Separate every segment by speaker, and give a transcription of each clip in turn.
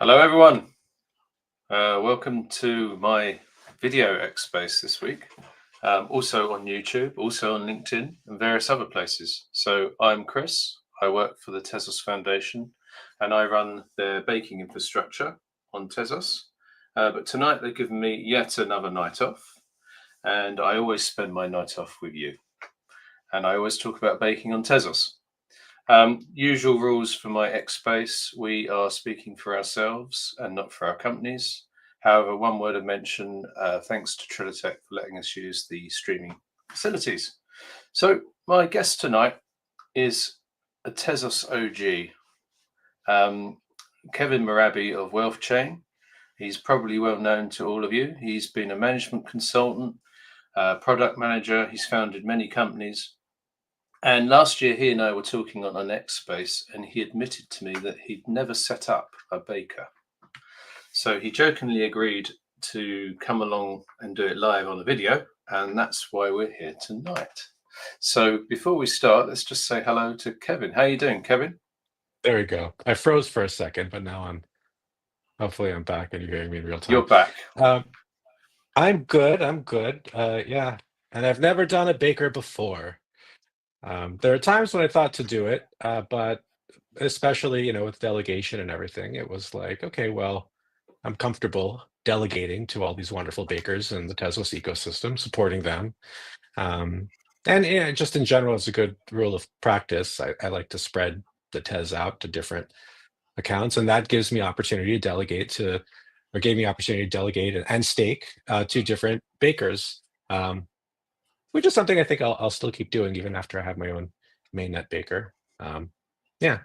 Speaker 1: Hello, everyone. Welcome to my video X space this week. Also on YouTube, also on LinkedIn, and various other places. So I'm Chris. I work for the Tezos Foundation, and I run their baking infrastructure on Tezos. But tonight they've given me yet another night off, and I always spend my night off with you. And I always talk about baking on Tezos. Usual rules for my X space: we are speaking for ourselves and not for our companies. However, one word of mention, thanks to Trilitech for letting us use the streaming facilities. So my guest tonight is a Tezos OG, Kevin Marabi of Wealth Chain. He's probably well known to all of you. He's been a management consultant, product manager. He's founded many companies. And last year, he and I were talking on our X space, and he admitted to me that he'd never set up a baker. So he jokingly agreed to come along and do it live on a video, and that's why we're here tonight. So before we start, let's just say hello to Kevin. How are you doing, Kevin?
Speaker 2: There we go. I froze for a second, but now hopefully I'm back and you're hearing me in real time.
Speaker 1: You're back.
Speaker 2: I'm good. Yeah. And I've never done a baker before. There are times when I thought to do it, but especially, with delegation and everything, it was like, okay, well, I'm comfortable delegating to all these wonderful bakers in the Tezos ecosystem, supporting them. And yeah, just in general, it's a good rule of practice. I like to spread the Tez out to different accounts, and that gives me opportunity to delegate to, or gave me opportunity to delegate and stake to different bakers, which is something I think I'll still keep doing even after I have my own mainnet baker. Yeah,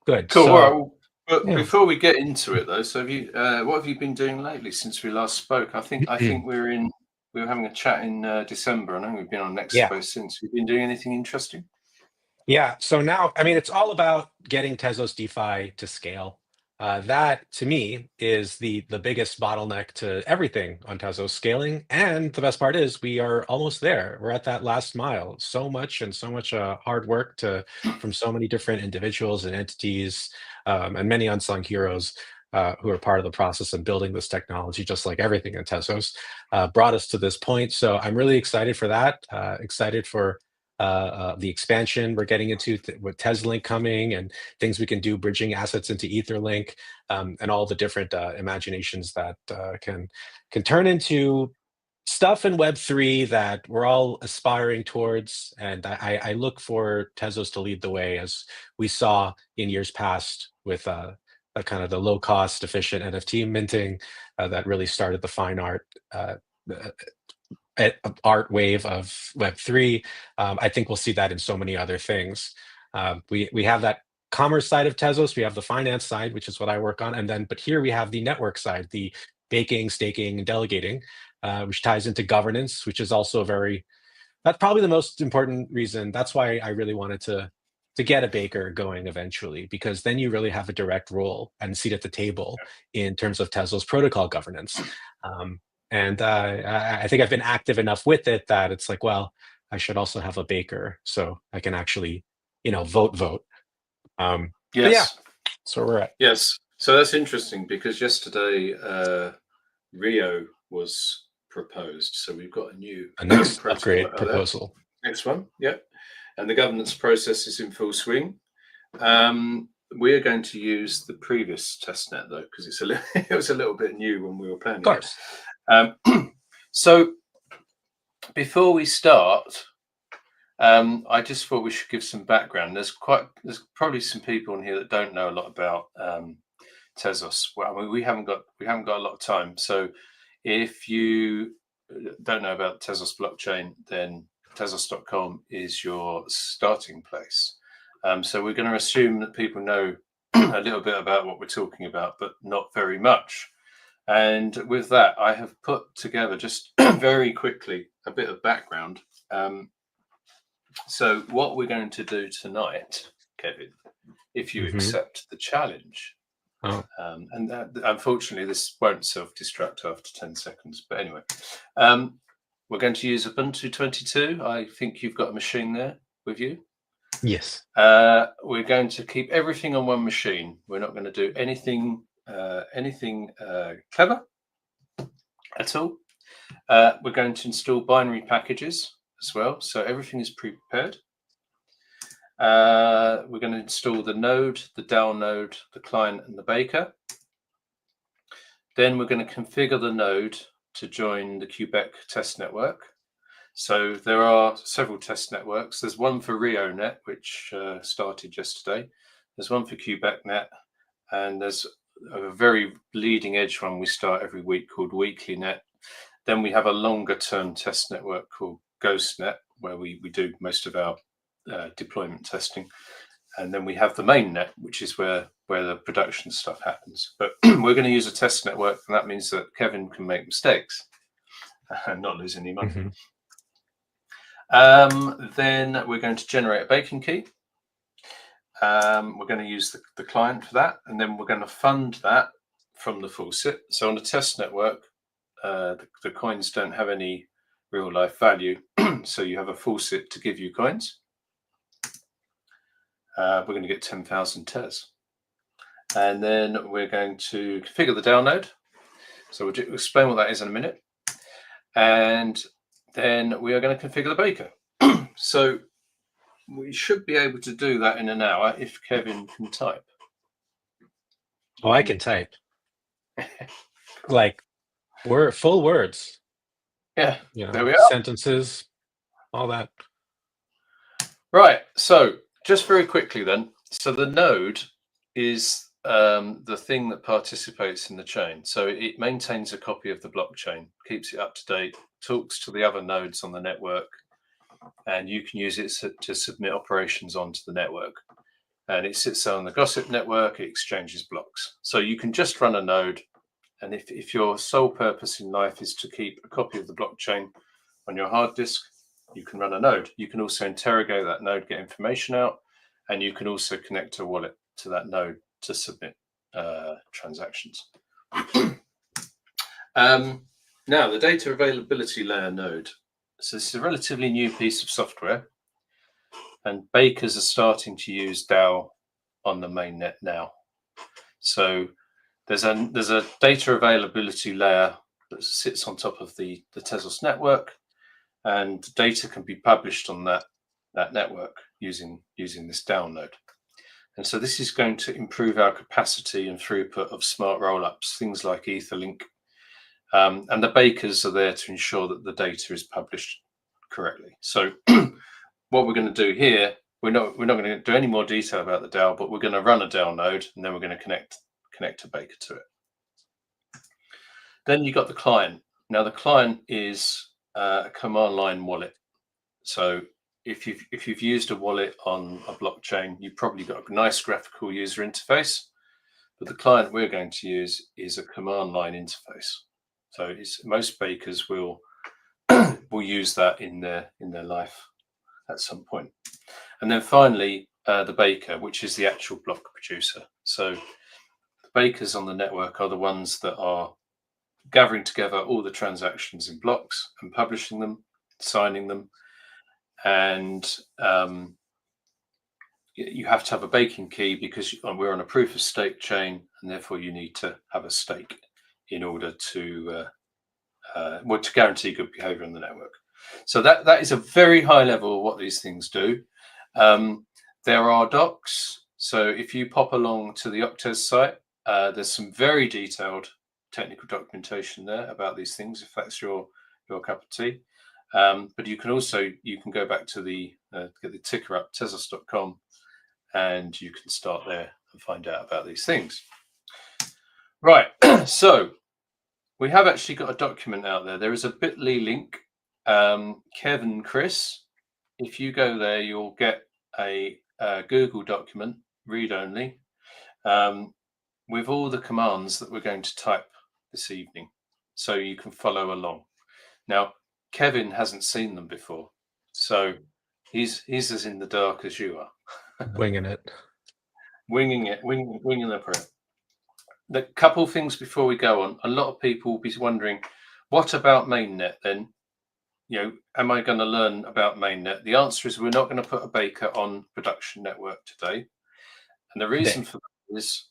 Speaker 2: good.
Speaker 1: Cool.
Speaker 2: So,
Speaker 1: All right. Well, but
Speaker 2: yeah.
Speaker 1: before we get into it, though, so what have you been doing lately since we last spoke? I think we were having a chat in December, and I think we've been on Next
Speaker 2: Yeah.
Speaker 1: Space since. Have you been doing anything interesting?
Speaker 2: Yeah. So now, I mean, it's all about getting Tezos DeFi to scale. That to me is the biggest bottleneck to everything on Tezos scaling. And the best part is we are almost there. We're at that last mile. So much hard work from so many different individuals and entities, and many unsung heroes who are part of the process of building this technology, just like everything in Tezos, brought us to this point. So I'm really excited for that. Excited for the expansion we're getting into with TezLink coming and things we can do bridging assets into Etherlink, and all the different imaginations that can turn into stuff in Web3 that we're all aspiring towards. And I look for Tezos to lead the way, as we saw in years past with a kind of the low cost, efficient NFT minting that really started the fine art art wave of Web3. I think we'll see that in so many other things. We have that commerce side of Tezos, we have the finance side, which is what I work on, but here we have the network side, the baking, staking, and delegating, which ties into governance, which is also that's probably the most important reason. That's why I really wanted to get a baker going eventually, because then you really have a direct role and seat at the table in terms of Tezos protocol governance. And I think I've been active enough with it that it's like, well, I should also have a baker so I can actually, vote. But yeah,
Speaker 1: Yes.
Speaker 2: that's where we're at.
Speaker 1: Yes. So that's interesting because yesterday Rio was proposed. So we've got
Speaker 2: A next
Speaker 1: protocol
Speaker 2: upgrade
Speaker 1: out there.
Speaker 2: proposal.
Speaker 1: Next one. Yep. And the governance process is in full swing. We're going to use the previous testnet though, because it was a little bit new when we were planning.
Speaker 2: Of course.
Speaker 1: So before we start, I just thought we should give some background. There's probably some people in here that don't know a lot about Tezos. Well, I mean, we haven't got a lot of time. So if you don't know about Tezos blockchain, then Tezos.com is your starting place. So we're going to assume that people know a little bit about what we're talking about, but not very much. And with that, I have put together just very quickly a bit of background. So what we're going to do tonight, Kevin, if you accept the challenge, and unfortunately this won't self-destruct after 10 seconds, but anyway, we're going to use Ubuntu 22. I think you've got a machine there with you.
Speaker 2: Yes.
Speaker 1: We're going to keep everything on one machine. We're not going to do anything anything clever at all. We're going to install binary packages as well, so everything is pre-prepared. We're going to install the node, the DAO node, the client, and the baker. Then we're going to configure the node to join the Quebec test network. So there are several test networks. There's one for RioNet, which started yesterday. There's one for Quebecnet, and there's a very leading edge one we start every week called WeeklyNet. Then we have a longer term test network called GhostNet, where we do most of our deployment testing. And then we have the mainnet, which is where the production stuff happens. But we're going to use a test network, and that means that Kevin can make mistakes and not lose any money. Then we're going to generate a baking key. We're going to use the client for that, and then we're going to fund that from the faucet. So on a test network, the coins don't have any real life value, so you have a faucet to give you coins. We're going to get 10,000 Tez. And then we're going to configure the DAO node. So we'll explain what that is in a minute. And then we are going to configure the baker. So we should be able to do that in an hour if Kevin can type.
Speaker 2: Oh, I can type. Like full words.
Speaker 1: Yeah,
Speaker 2: you know,
Speaker 1: there we are.
Speaker 2: Sentences, all that.
Speaker 1: Right, so just very quickly then. So the node is the thing that participates in the chain. So it maintains a copy of the blockchain, keeps it up to date, talks to the other nodes on the network, and you can use it to submit operations onto the network. And it sits on the gossip network, it exchanges blocks. So you can just run a node, and if your sole purpose in life is to keep a copy of the blockchain on your hard disk, you can run a node. You can also interrogate that node, get information out, and you can also connect a wallet to that node to submit transactions. Now, the data availability layer node. So this is a relatively new piece of software, and bakers are starting to use DAO on the mainnet now. So there's a data availability layer that sits on top of the Tezos network, and data can be published on that network using this DAO node. And so this is going to improve our capacity and throughput of smart rollups, things like Etherlink. And the bakers are there to ensure that the data is published correctly. So what we're going to do here, we're not going to do any more detail about the DAO, but we're going to run a DAO node, and then we're going to connect a baker to it. Then you got the client. Now the client is a command line wallet. So if you've used a wallet on a blockchain, you've probably got a nice graphical user interface, but the client we're going to use is a command line interface. So most bakers will use that in their life at some point. And then finally, the baker, which is the actual block producer. So the bakers on the network are the ones that are gathering together all the transactions in blocks and publishing them, signing them. And you have to have a baking key because we're on a proof of stake chain, and therefore you need to have a stake in order to guarantee good behavior on the network. So that is a very high level of what these things do. There are docs. So if you pop along to the Octez site, there's some very detailed technical documentation there about these things, if that's your cup of tea. But you can go back to get the ticker up, Tezos.com, and you can start there and find out about these things. Right, so we have actually got a document out there. There is a bit.ly link, Kevin, Chris. If you go there, you'll get a Google document, read only, with all the commands that we're going to type this evening, so you can follow along. Now, Kevin hasn't seen them before, so he's as in the dark as you are.
Speaker 2: Winging it.
Speaker 1: Winging the prayer. The couple things before we go on. A lot of people will be wondering, what about mainnet then? Am I going to learn about mainnet? The answer is we're not going to put a baker on production network today. And the reason for that is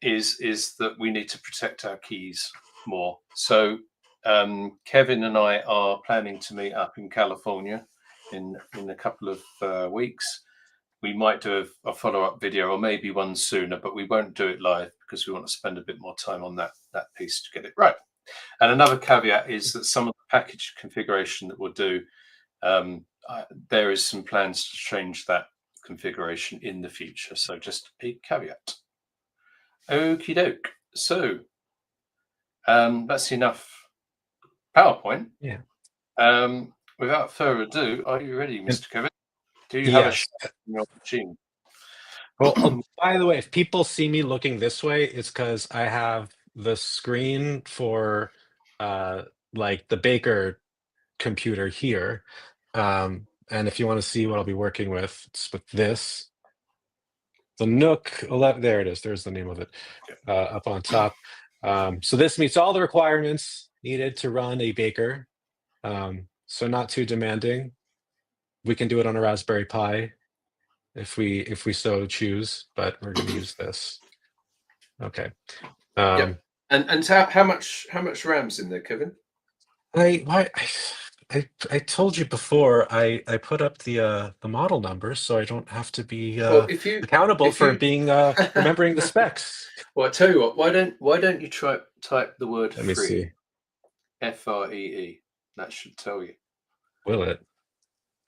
Speaker 1: is that we need to protect our keys more. So Kevin and I are planning to meet up in California in a couple of weeks. We might do a follow-up video, or maybe one sooner, but we won't do it live because we want to spend a bit more time on that piece to get it right. And another caveat is that some of the package configuration that we'll do, there is some plans to change that configuration in the future. So just a caveat. Okie doke. So that's enough PowerPoint.
Speaker 2: Yeah.
Speaker 1: Without further ado, are you ready, Mr. Kevin? Do you have a
Speaker 2: Yes.
Speaker 1: shot in your machine?
Speaker 2: Well, by the way, if people see me looking this way, it's because I have the screen for like the Baker computer here. And if you want to see what I'll be working with, it's with this. The Nook 11, there it is. There's the name of it up on top. So this meets all the requirements needed to run a Baker. So not too demanding. We can do it on a Raspberry Pi if we so choose, but we're going to use this. Okay.
Speaker 1: Yep. And how much RAM's in there, Kevin?
Speaker 2: I told you before I put up the model numbers so I don't have to be accountable for being remembering the specs.
Speaker 1: Well, I tell you what. Why don't you type the word
Speaker 2: Let me
Speaker 1: free?
Speaker 2: see.
Speaker 1: FREE. That should tell you.
Speaker 2: Will it?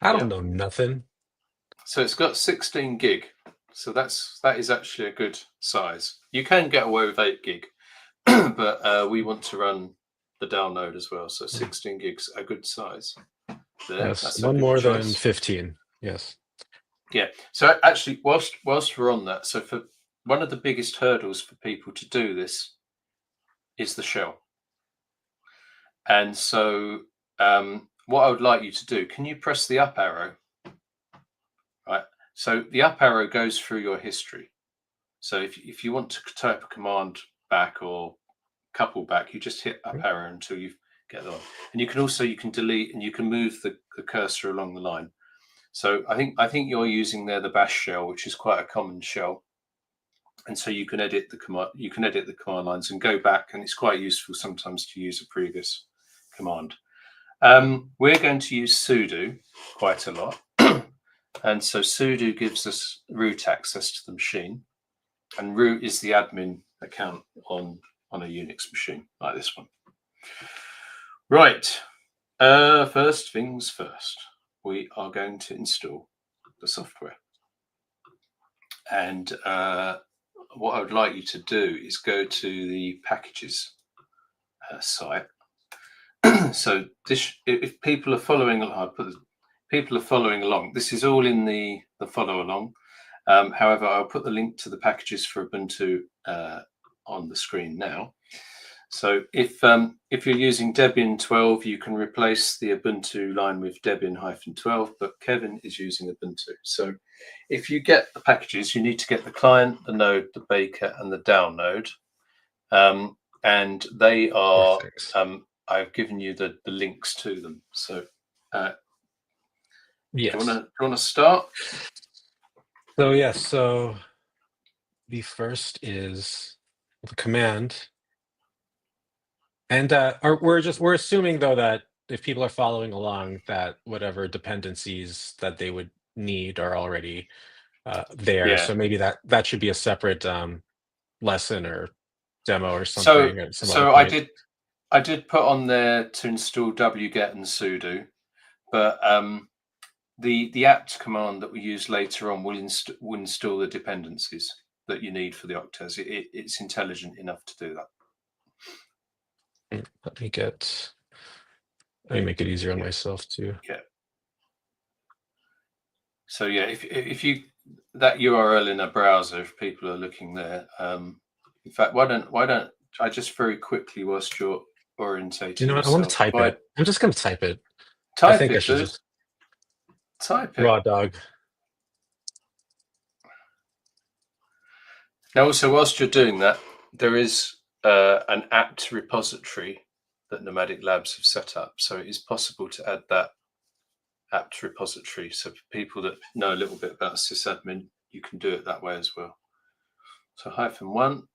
Speaker 2: I don't know nothing.
Speaker 1: So it's got 16 gig. So that is actually a good size. You can get away with 8 gig, but we want to run the download as well. So 16 gigs, a good size. There,
Speaker 2: yes, one more than 15. Yes.
Speaker 1: Yeah. So actually, whilst we're on that, so for one of the biggest hurdles for people to do this is the shell. And so what I would like you to do, can you press the up arrow? Right. So the up arrow goes through your history. So if you want to type a command back or couple back, you just hit up arrow until you get the one. And you can delete and you can move the cursor along the line. So I think you're using there the bash shell, which is quite a common shell. And so you can edit the command lines and go back, and it's quite useful sometimes to use a previous command. We're going to use sudo quite a lot. And so sudo gives us root access to the machine, and root is the admin account on a Unix machine like this one. Right. First things first, we are going to install the software. And what I would like you to do is go to the packages site. So this, if people are following along, this is all in the follow along. However, I'll put the link to the packages for Ubuntu on the screen now. So if you're using Debian 12, you can replace the Ubuntu line with Debian-12, but Kevin is using Ubuntu. So if you get the packages, you need to get the client, the node, the Baker, and the download. And they are, I've given you the links to them. So
Speaker 2: yes.
Speaker 1: Do you want to start?
Speaker 2: So yes, so the first is the command. And we're assuming though that if people are following along, that whatever dependencies that they would need are already there.
Speaker 1: Yeah.
Speaker 2: So maybe that should be a separate lesson or demo or something. At some
Speaker 1: so
Speaker 2: other point.
Speaker 1: I did put on there to install wget and sudo, but the apt command that we use later on will install the dependencies that you need for the Octez. It's intelligent enough to do that.
Speaker 2: Let me make it easier on myself too.
Speaker 1: Yeah. So yeah, if you that URL in a browser, if people are looking there, in fact, why don't I just very quickly, whilst you're orientating,
Speaker 2: you know what? I want to type it. I'm just going to type it.
Speaker 1: I
Speaker 2: think I should just
Speaker 1: type it.
Speaker 2: Raw dog.
Speaker 1: Now, also, whilst you're doing that, there is an apt repository that Nomadic Labs have set up. So it is possible to add that apt repository. So for people that know a little bit about sysadmin, you can do it that way as well. So -1.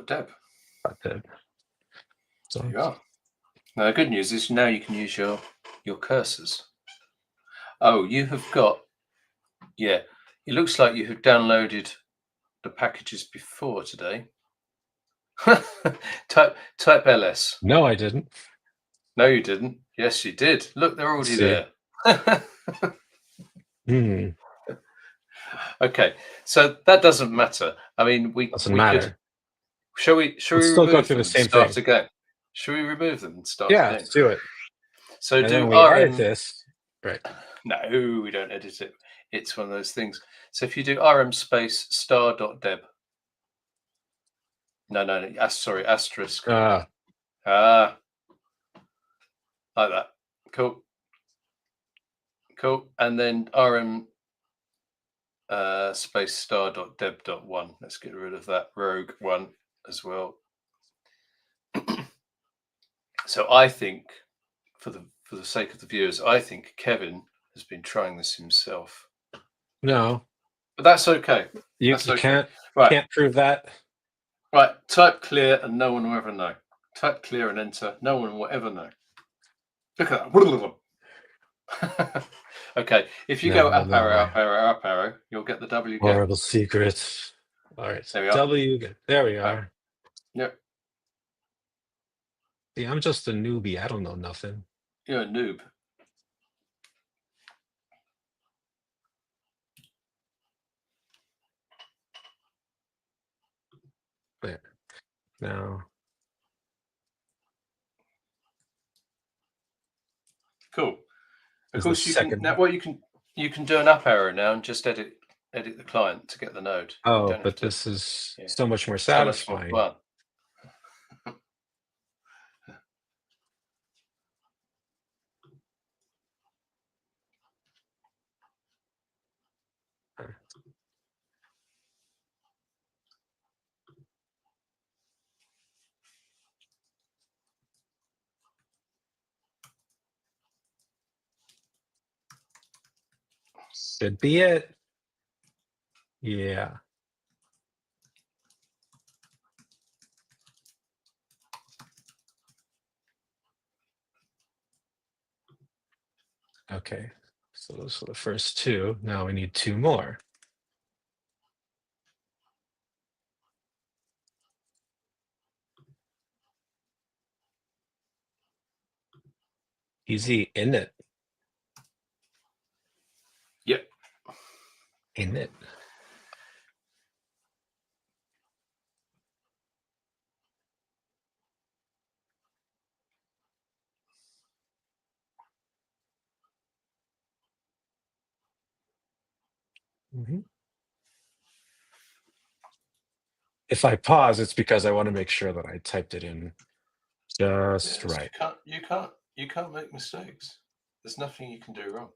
Speaker 1: .deb.
Speaker 2: .deb. So
Speaker 1: There you are. Now the good news is now you can use your cursors. Oh, you have got, yeah, it looks like you have downloaded the packages before today. type ls.
Speaker 2: no, I didn't.
Speaker 1: No, you didn't. Yes, you did. Look, they're
Speaker 2: Let's
Speaker 1: already
Speaker 2: see.
Speaker 1: there. Okay, so that doesn't matter. I mean,
Speaker 2: Doesn't
Speaker 1: we could.
Speaker 2: matter.
Speaker 1: Shall we
Speaker 2: Let's still go
Speaker 1: remove
Speaker 2: through
Speaker 1: them
Speaker 2: the
Speaker 1: and
Speaker 2: same
Speaker 1: start
Speaker 2: thing.
Speaker 1: again? Shall we remove them and start
Speaker 2: Yeah,
Speaker 1: again?
Speaker 2: let's do it.
Speaker 1: So
Speaker 2: And then
Speaker 1: do
Speaker 2: we edit
Speaker 1: rm.
Speaker 2: this. Right.
Speaker 1: No, we don't edit it. It's one of those things. So if you do rm space star.deb. No. Sorry, asterisk. Like that. Cool. And then rm space star.deb.1. Let's get rid of that rogue one as well. So I think, for the sake of the viewers, I think Kevin has been trying this himself.
Speaker 2: No,
Speaker 1: but that's okay.
Speaker 2: You
Speaker 1: okay.
Speaker 2: Can't prove that.
Speaker 1: Right. Type clear and no one will ever know. Type clear and enter. No one will ever know. Look at that. Okay. If you go up arrow, you'll get the W.
Speaker 2: Horrible secret. All right.
Speaker 1: There we are.
Speaker 2: W. There we are.
Speaker 1: Yep.
Speaker 2: See, I'm just a newbie. I don't know nothing.
Speaker 1: You're a noob.
Speaker 2: There. Now.
Speaker 1: Cool. Of course, you can. Now, what you can do an up arrow now and just edit the client to get the node.
Speaker 2: Oh, but this is so much more satisfying.
Speaker 1: So much more fun.
Speaker 2: Should be it. Yeah. Okay. So those are the first two. Now we need two more. Easy init.
Speaker 1: Yep.
Speaker 2: Init. If I pause, it's because I want to make sure that I typed it in just right.
Speaker 1: You can't make mistakes. There's nothing you can do wrong.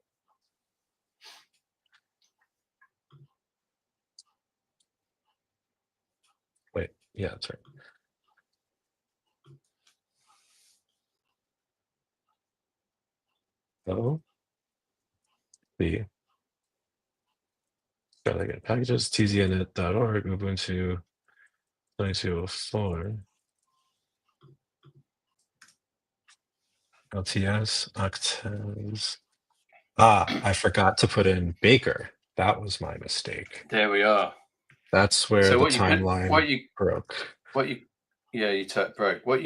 Speaker 2: Wait, yeah, that's right. Oh, the gotta get packages, tznet.org, Ubuntu 2204, LTS, Octez. I forgot to put in Baker. That was my mistake.
Speaker 1: There we are.
Speaker 2: That's where the timeline broke.
Speaker 1: You broke. What you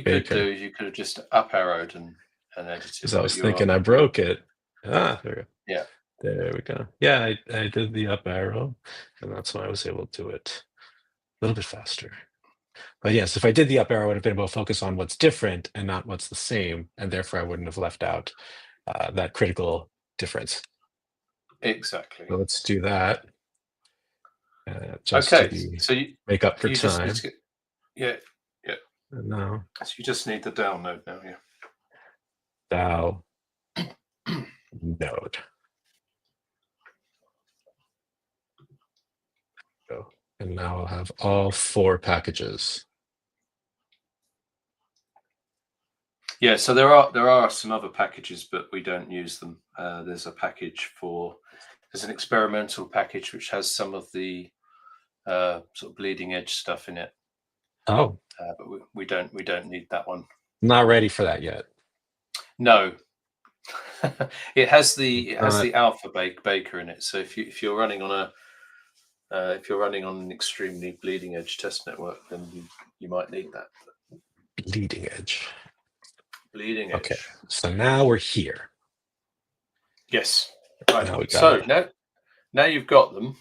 Speaker 1: could do is you could have just up arrowed and edited.
Speaker 2: Because I was thinking I broke it. There we go.
Speaker 1: Yeah.
Speaker 2: There we go. Yeah, I did the up arrow, and that's why I was able to do it a little bit faster. But yes, if I did the up arrow, I would have been able to focus on what's different and not what's the same, and therefore I wouldn't have left out that critical difference.
Speaker 1: Exactly.
Speaker 2: So let's do that.
Speaker 1: So you
Speaker 2: make up for time.
Speaker 1: Yeah.
Speaker 2: And now.
Speaker 1: So you just need the DAO node now, yeah.
Speaker 2: DAO node. Go. And now I'll have all 4 packages.
Speaker 1: Yeah, so there are some other packages, but we don't use them. There's an experimental package which has some of the sort of bleeding edge stuff in it.
Speaker 2: Oh,
Speaker 1: But we don't need that one.
Speaker 2: not ready for that yet.
Speaker 1: No, it has the alpha baker in it. So if you're running on an extremely bleeding edge test network, then you might need that.
Speaker 2: Bleeding edge.
Speaker 1: Bleeding edge.
Speaker 2: Okay, so now we're here.
Speaker 1: Yes. Right.
Speaker 2: Now we got
Speaker 1: so
Speaker 2: it.
Speaker 1: now you've got them.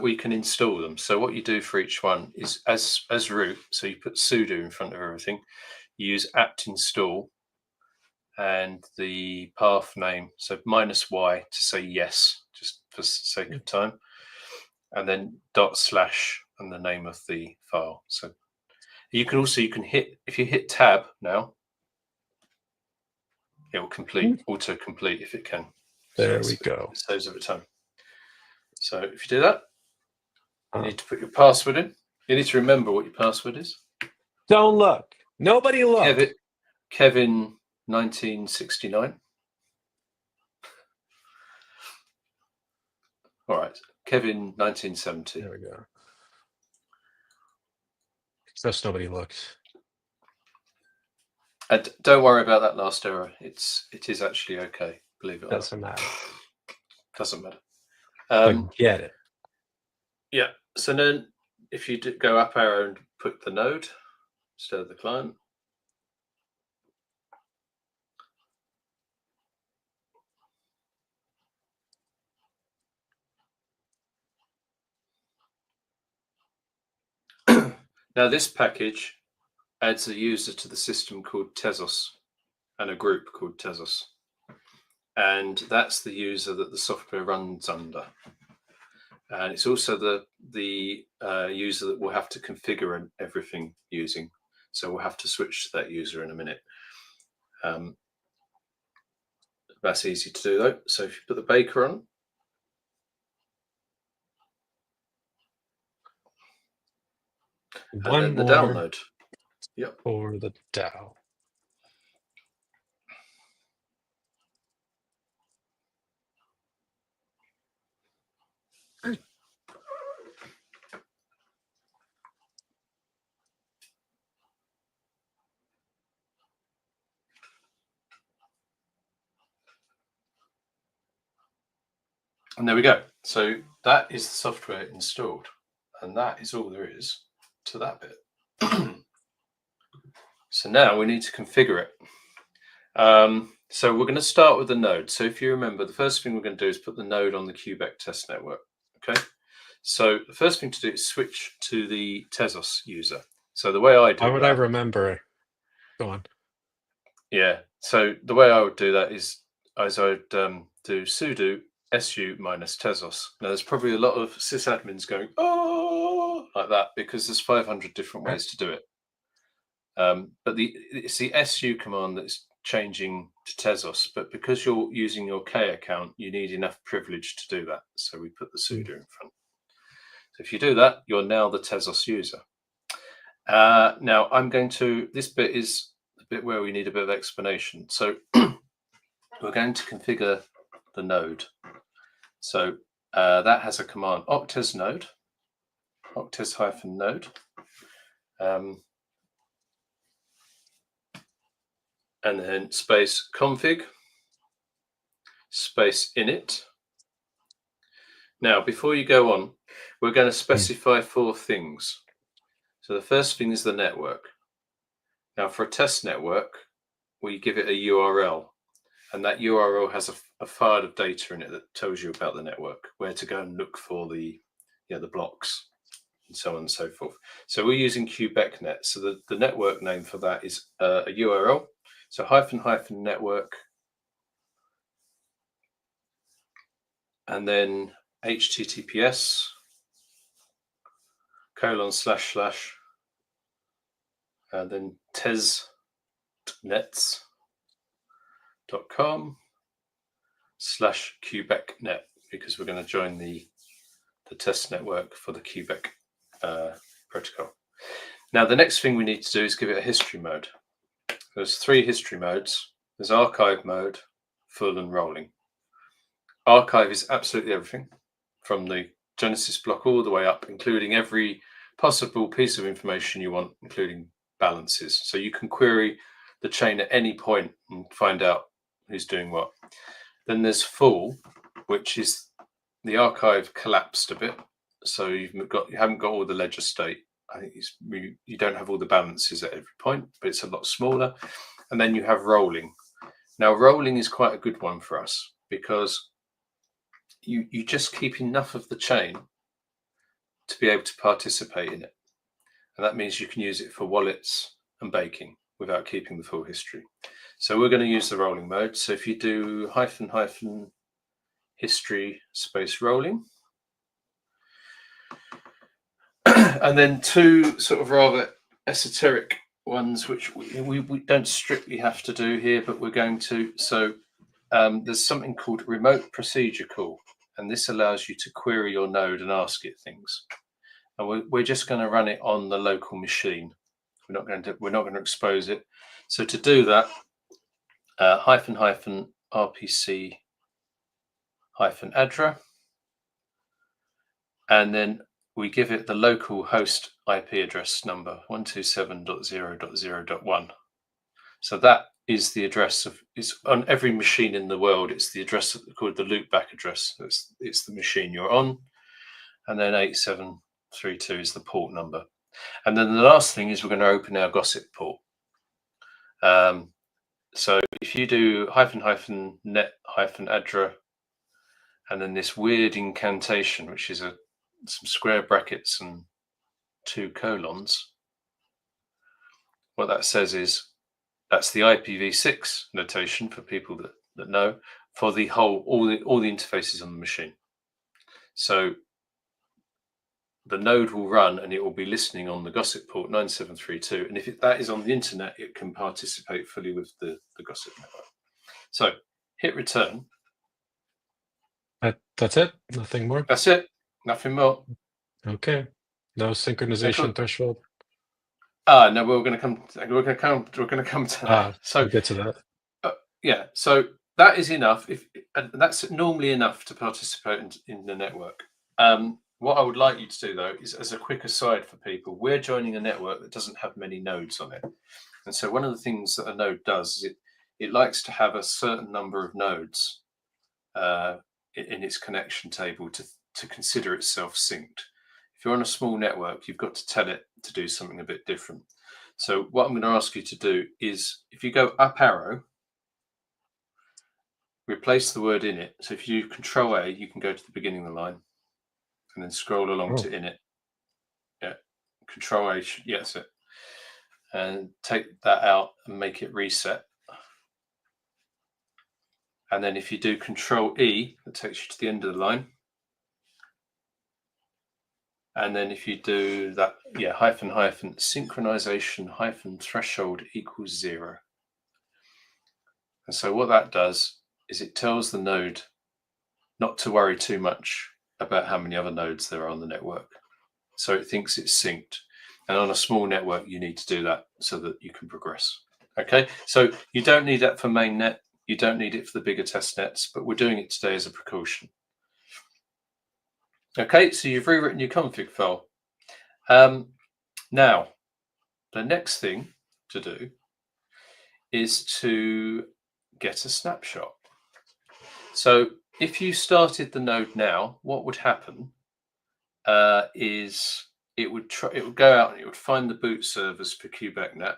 Speaker 1: We can install them. So what you do for each one is as root. So you put sudo in front of everything. You use apt install and the path name. So -y to say yes, just for sake of time, and then // and the name of the file. So you can hit, if you hit tab now, it will auto complete if it can.
Speaker 2: There we go.
Speaker 1: It saves over time. So if you do that, you need to put your password in. You need to remember what your password is.
Speaker 2: Don't look. Nobody look.
Speaker 1: Kevin 1969. All right, Kevin 1970.
Speaker 2: There we go. Just nobody looks.
Speaker 1: And don't worry about that last error. It is actually okay. Believe it or not.
Speaker 2: Doesn't matter.
Speaker 1: Doesn't matter.
Speaker 2: Forget it.
Speaker 1: Yeah. So then, if you go up arrow and put the node instead of the client. Now this package adds a user to the system called Tezos and a group called Tezos. And that's the user that the software runs under. And it's also the user that we'll have to configure everything using. So we'll have to switch to that user in a minute. That's easy to do though. So if you put the baker on,
Speaker 2: One
Speaker 1: and then the
Speaker 2: more
Speaker 1: download. Yep.
Speaker 2: for the DAO.
Speaker 1: And there we go. So that is the software installed. And that is all there is to that bit. So now we need to configure it. So we're going to start with the node. So if you remember, the first thing we're going to do is put the node on the Quebec test network. Okay. So the first thing to do is switch to the Tezos user. So the way I do
Speaker 2: Why would I remember? Go on.
Speaker 1: Yeah. So the way I would do that is I would do sudo su minus Tezos. Now there's probably a lot of sysadmins going, oh, like that, because there's 500 different ways to do it. But it's the su command that's changing to Tezos, but because you're using your K account, you need enough privilege to do that. So we put the sudo in front. So if you do that, you're now the Tezos user. Now this bit is the bit where we need a bit of explanation. So we're going to configure the node. So that has a command, Octez node, Octez-node. And then space config, space init. Now, before you go on, we're going to specify 4 things. So the first thing is the network. Now, for a test network, we give it a URL, and that URL has a file of data in it that tells you about the network, where to go and look for the blocks, and so on and so forth. So we're using Quebecnet. So the network name for that is a URL. So -- network, and then HTTPS :// and then teznets.com/Quebecnet, because we're going to join the test network for the Quebec protocol. Now the next thing we need to do is give it a history mode. There's 3 history modes. There's archive mode, full, and rolling. Archive is absolutely everything from the Genesis block all the way up, including every possible piece of information you want, including balances. So you can query the chain at any point and find out who's doing what. Then there's full, which is the archive collapsed a bit. So you haven't got all the ledger state. I think you don't have all the balances at every point, but it's a lot smaller. And then you have rolling. Now, rolling is quite a good one for us because you just keep enough of the chain to be able to participate in it. And that means you can use it for wallets and baking without keeping the full history. So we're going to use the rolling mode. So if you do -- history space rolling, and then 2 sort of rather esoteric ones, which we don't strictly have to do here, but we're going to. So there's something called remote procedure call, and this allows you to query your node and ask it things. And we're just going to run it on the local machine. We're not going to expose it. So to do that, --rpc -addr, and then we give it the local host IP address number 127.0.0.1. So that is the address it's on every machine in the world. It's the address called the loopback address. It's the machine you're on, and then 8732 is the port number. And then the last thing is we're going to open our gossip port. So if you do -net -addr, and then this weird incantation, which is some square brackets and 2 colons, what that says is that's the IPv6 notation for people that know, for the all the interfaces on the machine. So the node will run and it will be listening on the gossip port 9732, and if that is on the internet, it can participate fully with the gossip network. So hit return.
Speaker 2: That's it? Nothing more?
Speaker 1: That's it. Nothing more.
Speaker 2: Okay. No synchronization threshold?
Speaker 1: No, we're going to come to that. So
Speaker 2: we'll get to that.
Speaker 1: Yeah, so that is enough. And that's normally enough to participate in the network. What I would like you to do, though, is, as a quick aside for people, we're joining a network that doesn't have many nodes on it. And so one of the things that a node does is it likes to have a certain number of nodes in its connection table to consider itself synced. If you're on a small network, you've got to tell it to do something a bit different. So what I'm going to ask you to do is, if you go up arrow, replace the word in it. So if you do Control A, you can go to the beginning of the line and then scroll along to in it. Yeah, Control A, yes, it. And take that out and make it reset. And then if you do Control E, that takes you to the end of the line. And then if you do that, synchronization threshold equals 0. And so what that does is it tells the node not to worry too much about how many other nodes there are on the network. So it thinks it's synced. And on a small network, you need to do that so that you can progress. Okay, so you don't need that for mainnet. You don't need it for the bigger test nets, but we're doing it today as a precaution. Okay, so you've rewritten your config file. Now, the next thing to do is to get a snapshot. So if you started the node now, what would happen is it would go out and it would find the boot servers for Quebecnet.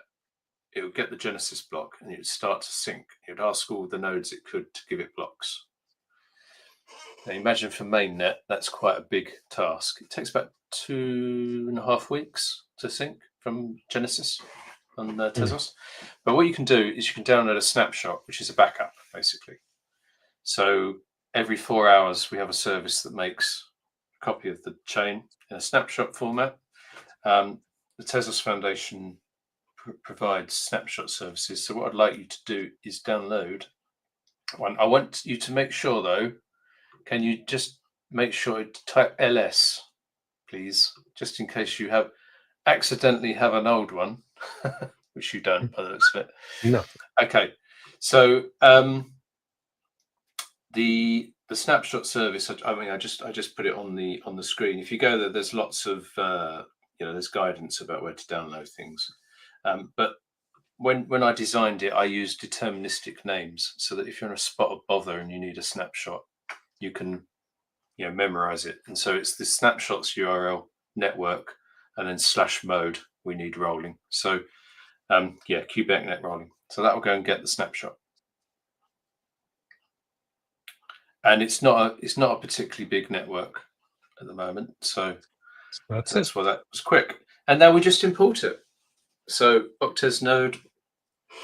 Speaker 1: It would get the Genesis block and it would start to sync. It would ask all the nodes it could to give it blocks. Now imagine for mainnet, that's quite a big task. It takes about 2.5 weeks to sync from Genesis on Tezos. But what you can do is you can download a snapshot, which is a backup, basically. So every 4 hours, we have a service that makes a copy of the chain in a snapshot format. The Tezos Foundation provides snapshot services. So what I'd like you to do is download one. I want you to make sure, though, can you just make sure to type ls, please, just in case you accidentally have an old one. which you don't by the looks of it.
Speaker 2: No.
Speaker 1: Okay, so the snapshot service. I mean, I just put it on the screen. If you go there, there's lots of there's guidance about where to download things. But when I designed it, I used deterministic names so that if you're in a spot of bother and you need a snapshot, you can memorize it. And so it's the snapshots URL network and then /mode we need rolling. So Quebecnet rolling. So that will go and get the snapshot. And it's not a particularly big network at the moment, so that's why that was quick. And now we just import it. So Octez node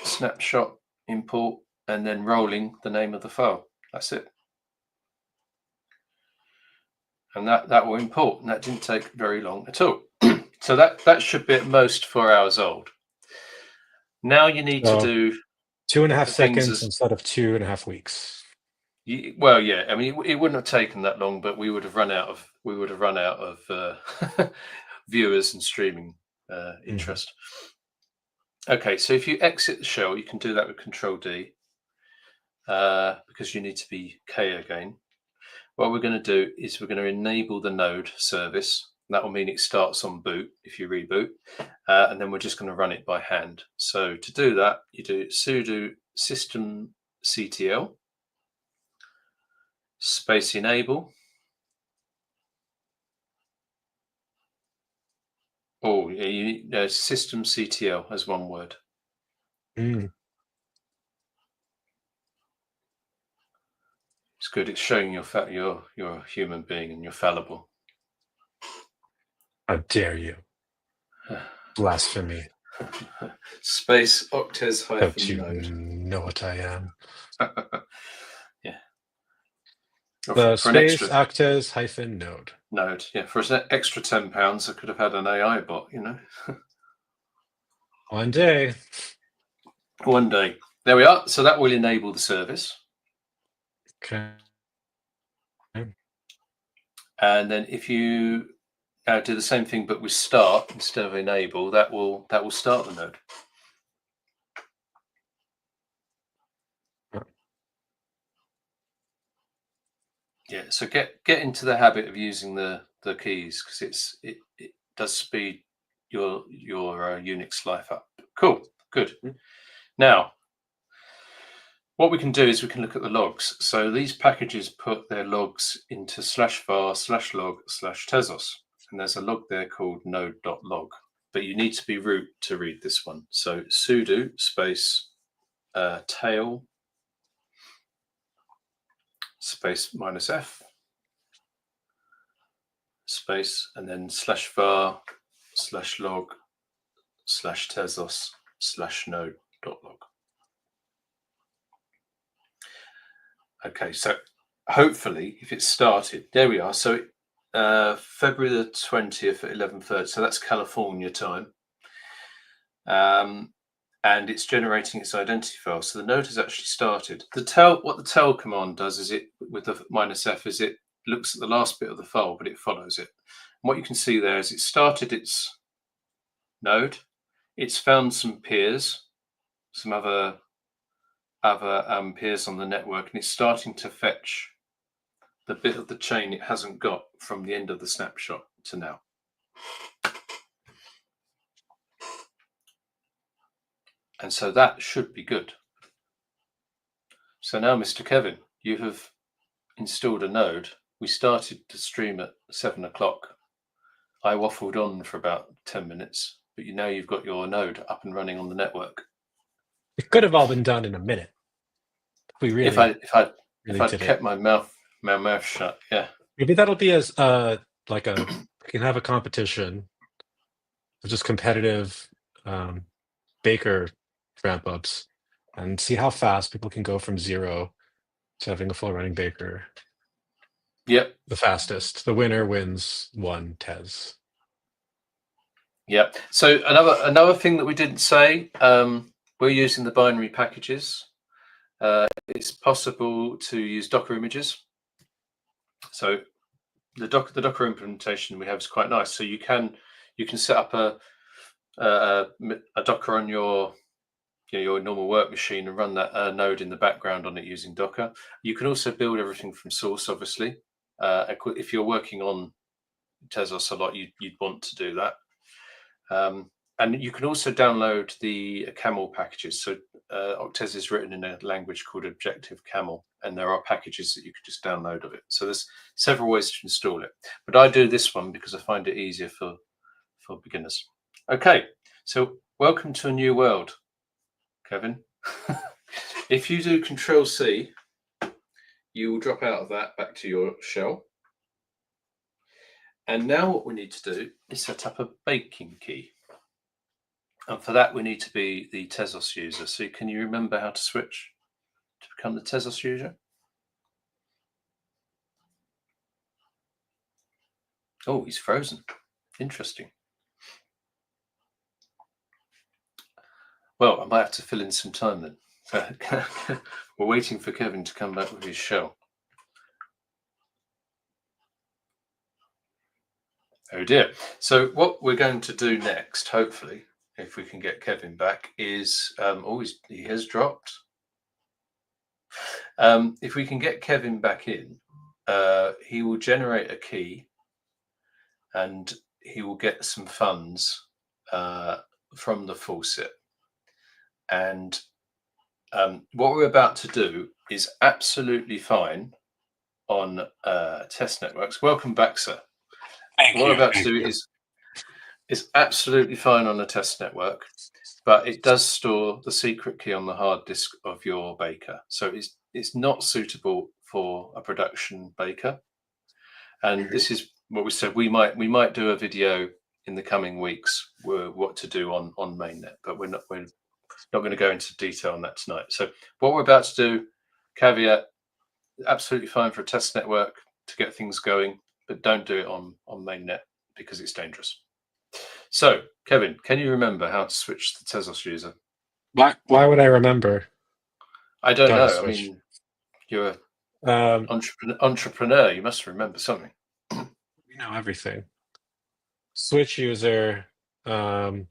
Speaker 1: snapshot import and then rolling the name of the file. That's it. And that will import, and that didn't take very long at all. So that should be at most 4 hours old. Now you need to do
Speaker 2: 2.5 seconds instead of 2.5 weeks.
Speaker 1: Well, yeah. I mean, it wouldn't have taken that long, but we would have run out of viewers and streaming interest. Okay, so if you exit the shell, you can do that with Control D because you need to be K again. What we're going to do is we're going to enable the node service. That will mean it starts on boot if you reboot, and then we're just going to run it by hand. So to do that, you do sudo systemctl space enable. Oh, yeah, you need systemctl as one word. It's good. It's showing you're a human being and you're fallible.
Speaker 2: How dare you? Blasphemy.
Speaker 1: Space Octez hyphen
Speaker 2: Don't you
Speaker 1: node.
Speaker 2: know what I am?
Speaker 1: Yeah.
Speaker 2: The space Octez hyphen node.
Speaker 1: Node. Yeah. For an extra £10, I could have had an AI bot.
Speaker 2: One day.
Speaker 1: One day. There we are. So that will enable the service.
Speaker 2: Okay.
Speaker 1: And then if you do the same thing but with start instead of enable, that will start the node. Yeah, so get into the habit of using the keys because it does speed your Unix life up. Cool, good. Now, what we can do is we can look at the logs. So these packages put their logs into /var/log/Tezos. And there's a log there called node.log, but you need to be root to read this one. So sudo space tail space -f space and then /var/log/Tezos/node.log. Okay, so hopefully if it started, there we are. So February the 20th at 11:30. So that's California time. And it's generating its identity file. So the node has actually started. What the tell command does is it, with the -f, is it looks at the last bit of the file, but it follows it. And what you can see there is it started its node. It's found some peers, some other peers on the network, and it's starting to fetch the bit of the chain it hasn't got from the end of the snapshot to now. And so that should be good. So now, Mr. Kevin, you have installed a node. We started to stream at 7 o'clock. I waffled on for about 10 minutes, but now you've got your node up and running on the network.
Speaker 2: It could have all been done in a minute.
Speaker 1: If I'd kept my mouth shut, yeah.
Speaker 2: Maybe that'll be as we can have a competition of just competitive baker ramp ups and see how fast people can go from 0 to having a full running baker.
Speaker 1: Yep.
Speaker 2: The fastest. The winner wins 1 Tez.
Speaker 1: Yep. So another thing that we didn't say, we're using the binary packages. It's possible to use Docker images. So the Docker implementation we have is quite nice. So you can set up a Docker on your normal work machine and run that node in the background on it using Docker. You can also build everything from source, obviously. If you're working on Tezos a lot, you'd want to do that. And you can also download the camel packages. So Octez is written in a language called Objective-Camel, and there are packages that you can just download of it. So there's several ways to install it. But I do this one because I find it easier for beginners. Okay, so welcome to a new world, Kevin. If you do Control-C, you will drop out of that back to your shell. And now what we need to do is set up a baking key. And for that, we need to be the Tezos user. So can you remember how to switch to become the Tezos user? Oh, he's frozen. Interesting. Well, I might have to fill in some time then. We're waiting for Kevin to come back with his shell. Oh dear. So what we're going to do next, hopefully, if we can get Kevin back, is he has dropped. If we can get Kevin back in, he will generate a key and he will get some funds from the faucet. And what we're about to do is absolutely fine on test networks. Welcome back, sir.
Speaker 2: Thank
Speaker 1: what
Speaker 2: you.
Speaker 1: we're about to do is absolutely fine on a test network, but it does store the secret key on the hard disk of your baker. So it's not suitable for a production baker. And this is what we said. We might do a video in the coming weeks what to do on mainnet, but we're not going to go into detail on that tonight. So what we're about to do, caveat, absolutely fine for a test network to get things going, but don't do it on mainnet because it's dangerous. So, Kevin, can you remember how to switch to Tezos user?
Speaker 2: Why would I remember?
Speaker 1: I don't know.
Speaker 2: Switch.
Speaker 1: I mean, you're an entrepreneur. You must remember something.
Speaker 2: You know everything. Switch user. No,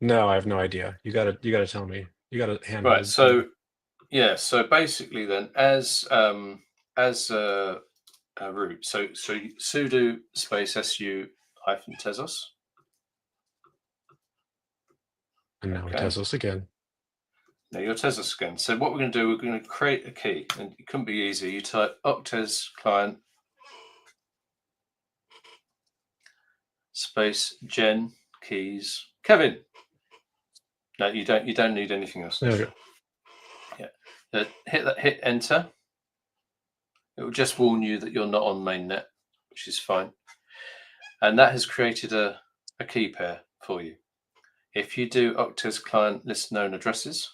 Speaker 2: I have no idea. You gotta tell me. You gotta handle
Speaker 1: Right. So, yeah. So basically, then, as a root, so sudo space su-tezos.
Speaker 2: And now Tezos again.
Speaker 1: Now your Tezos again. So what we're going to do, we're going to create a key, and it couldn't be easy. You type Octez client space gen keys. Kevin. No, you don't need anything else.
Speaker 2: There we go.
Speaker 1: Yeah. Hit enter. It will just warn you that you're not on mainnet, which is fine. And that has created a key pair for you. If you do Octez client list known addresses,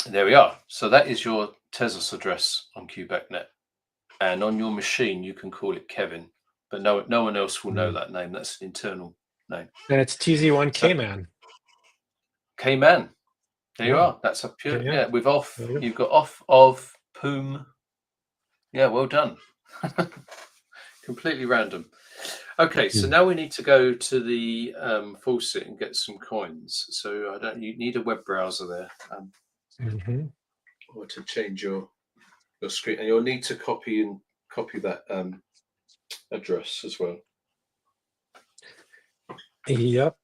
Speaker 1: there we are. So that is your Tezos address on Quebecnet. And on your machine, you can call it Kevin, but no one else will know that name. That's an internal name.
Speaker 2: And it's TZ1 K-Man.
Speaker 1: K-Man. There you are. That's a pure, with off. You've got off of Poom. Yeah, well done. Completely random. Okay, so now we need to go to the faucet and get some coins. So you need a web browser there. Or to change your screen, and you'll need to copy that address as well.
Speaker 2: Yep.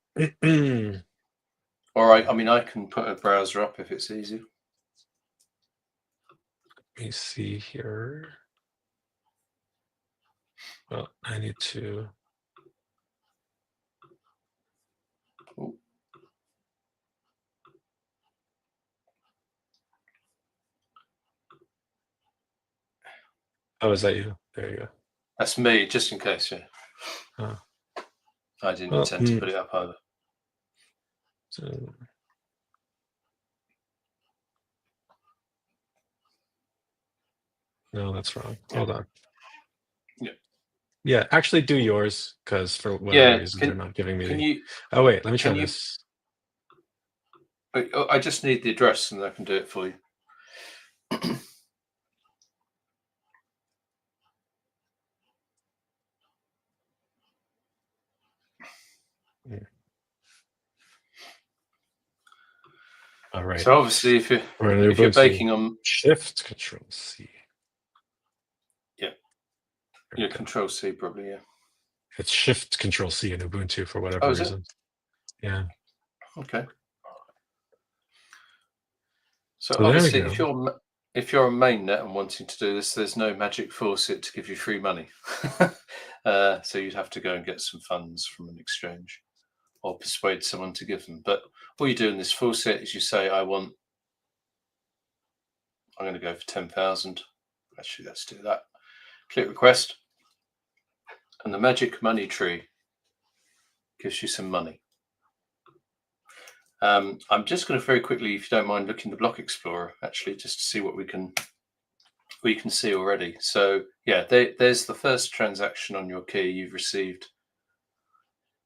Speaker 1: All right. I mean, I can put a browser up if it's easy.
Speaker 2: Let me see here. Well, I need to. Oh, is that you? There you go.
Speaker 1: That's me, just in case, yeah.
Speaker 2: Oh.
Speaker 1: I didn't intend to put it up either.
Speaker 2: So, no, that's wrong. Hold on.
Speaker 1: Yeah.
Speaker 2: Yeah, actually do yours, because for whatever reason they're not giving me. Oh wait, let me try this.
Speaker 1: I just need the address and I can do it for you.
Speaker 2: All right.
Speaker 1: So obviously, if you're baking on
Speaker 2: Shift Control C.
Speaker 1: Yeah. Yeah, Control C probably, yeah.
Speaker 2: It's Shift Control C in Ubuntu for whatever reason. Yeah.
Speaker 1: Okay. So obviously, if you're a mainnet and wanting to do this, there's no magic faucet to give you free money. So you'd have to go and get some funds from an exchange or persuade someone to give them. But all you do in this faucet is you say, I'm going to go for 10,000. Actually, let's do that. Click request. And the magic money tree gives you some money. I'm just going to very quickly, if you don't mind, look in the Block Explorer, actually, just to see what we can see already. So yeah, there's the first transaction on your key. You've received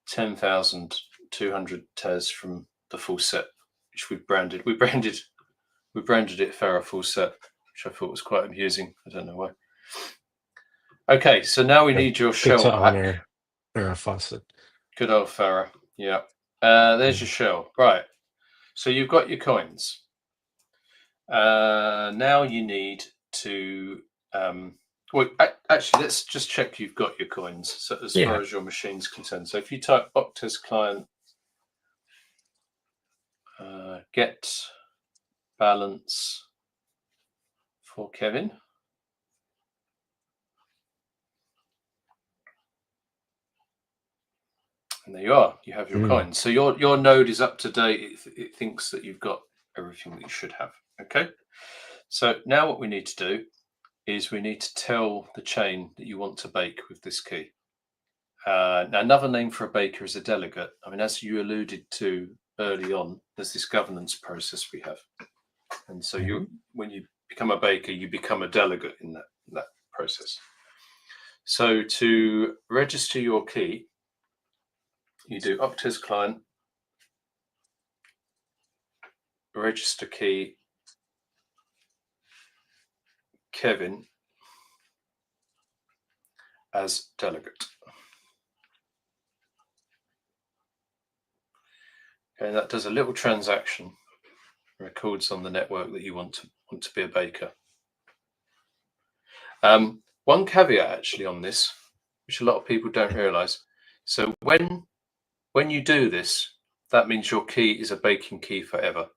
Speaker 1: 10,200 Tez from the full set, which we branded. We branded it Farah full set, which I thought was quite amusing. I don't know why. Okay, so now we need your shell back.
Speaker 2: Our faucet.
Speaker 1: Good old Farah. Yeah. There's your shell. Right. So you've got your coins. Now you need to well, actually, let's just check you've got your coins. So as far as your machine's concerned, so if you type Octez client get balance for Kevin, and there you are. You have your coins. So your node is up to date. It thinks that you've got everything that you should have. Okay. So now what we need to do is we need to tell the chain that you want to bake with this key. Now, another name for a baker is a delegate. I mean, as you alluded to early on, there's this governance process we have. And so when you become a baker, you become a delegate in that process. So to register your key, you do Octez client, register key, Kevin as delegate. Okay, and that does a little transaction, records on the network that you want to be a baker. One caveat actually on this, which a lot of people don't realize. So when you do this, that means your key is a baking key forever.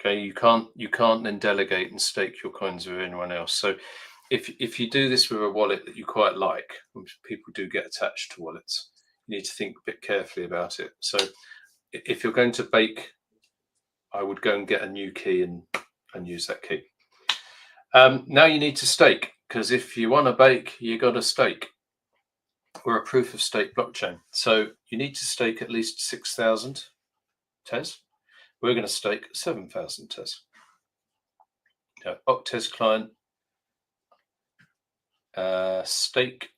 Speaker 1: Okay, you can't then delegate and stake your coins with anyone else. So if you do this with a wallet that you quite like, which people do get attached to wallets, you need to think a bit carefully about it. So if you're going to bake, I would go and get a new key and use that key. Now you need to stake, because if you want to bake, you got to stake. We're a proof of stake blockchain. So you need to stake at least 6,000 Tez. We're going to stake 7,000 Tez. Now, Octez client, stake.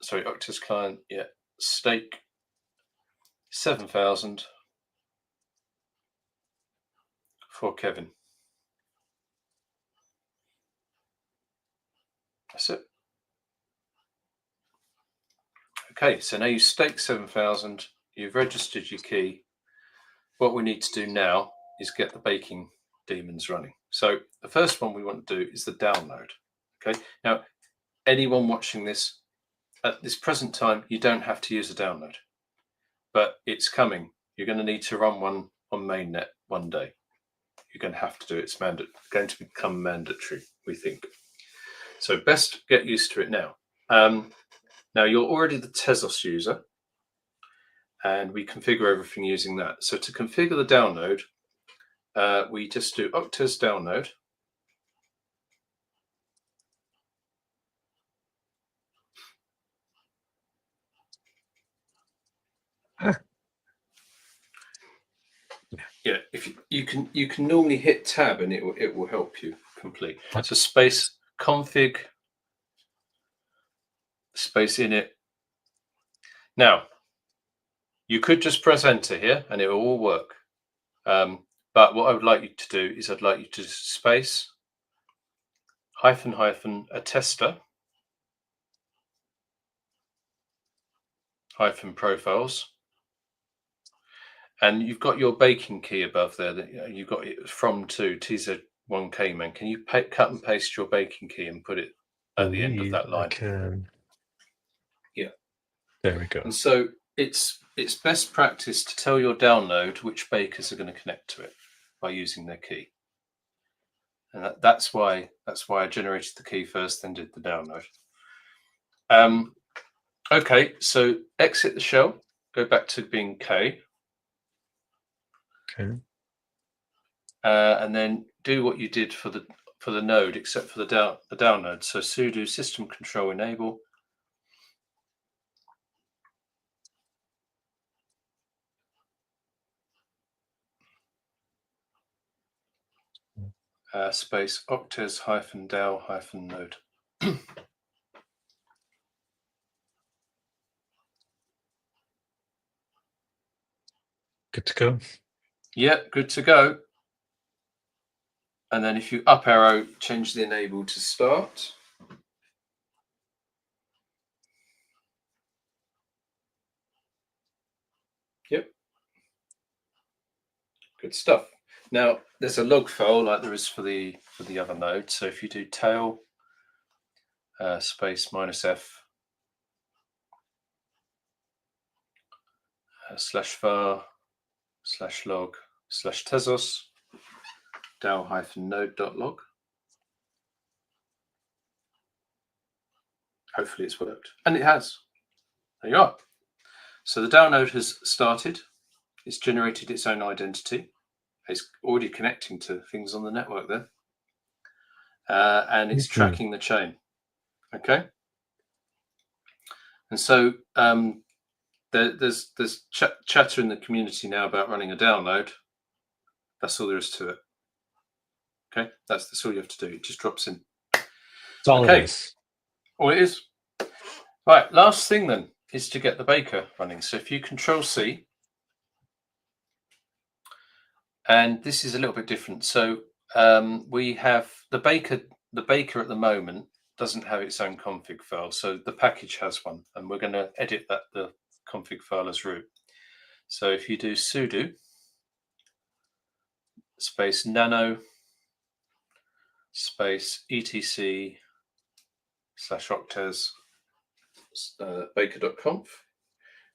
Speaker 1: Sorry, Octez client, yeah, stake 7,000 for Kevin. That's it. Okay, so now you stake 7,000, you've registered your key. What we need to do now is get the baking daemons running. So the first one we want to do is the download. Okay, now anyone watching this at this present time, you don't have to use a download, but it's coming. You're going to need to run one on mainnet one day. You're going to have to do it. It's going to become mandatory, we think. So best get used to it now. Now you're already the Tezos user, and we configure everything using that. So to configure the download, we just do Octez download. Yeah, if you can normally hit tab and it will help you complete. So space config space init. Now you could just press enter here and it will all work, But what I would like you to do is I'd like you to space -- attester - profiles. And you've got your baking key above there that you've got it from to TZ1 man. Can you cut and paste your baking key and put it at the end of that line?
Speaker 2: I can.
Speaker 1: Yeah.
Speaker 2: There we go.
Speaker 1: And so it's best practice to tell your download which bakers are going to connect to it by using their key. And that's why I generated the key first, then did the download. Okay, so exit the shell, go back to being K.
Speaker 2: Okay.
Speaker 1: And then do what you did for the node, except for the download. So sudo system control enable. Space octez -dal -node.
Speaker 2: Good to go.
Speaker 1: Yeah, good to go. And then if you up arrow, change the enable to start. Yep. Good stuff. Now there's a log file like there is for the other node. So if you do tail space -f /var /log /tezos dal -node.log. Hopefully it's worked, and it has. There you are. So the download has started. It's generated its own identity. It's already connecting to things on the network there, and it's tracking the chain. Okay. And so there's chatter in the community now about running a download. That's all there is to it. Okay, that's all you have to do. It just drops in.
Speaker 2: That's all it is.
Speaker 1: All it is. Right. Last thing then is to get the baker running. So if you Control C, and this is a little bit different. So we have the baker. The baker at the moment doesn't have its own config file, so the package has one, and we're going to edit the config file as root. So if you do sudo space nano space etc /octez baker.conf.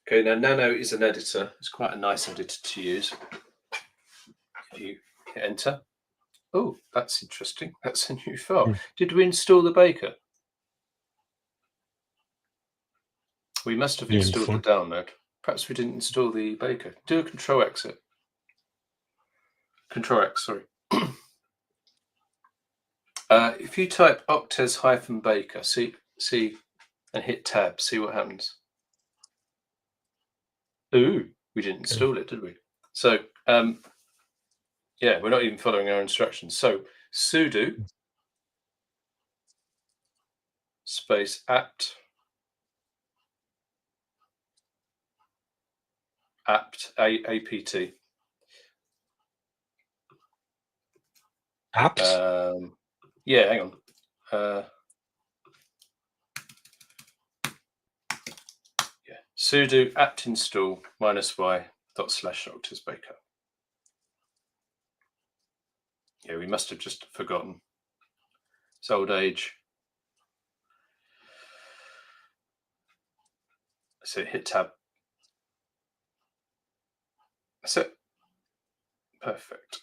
Speaker 1: Okay, now nano is an editor. It's quite a nice editor to use. If you hit enter, oh, that's interesting. That's a new file. Did we install the baker? We must have installed the download. Perhaps we didn't install the baker. Do a Control exit. Control X, sorry. If you type octez -baker, see, and hit tab, see what happens. Ooh, we didn't install it, did we? So, yeah, we're not even following our instructions. So, sudo space apt apt.
Speaker 2: Apt?
Speaker 1: Yeah, hang on. Yeah, sudo apt install -y /octez baker. Yeah, we must have just forgotten. It's old age. So hit tab. That's it. Perfect.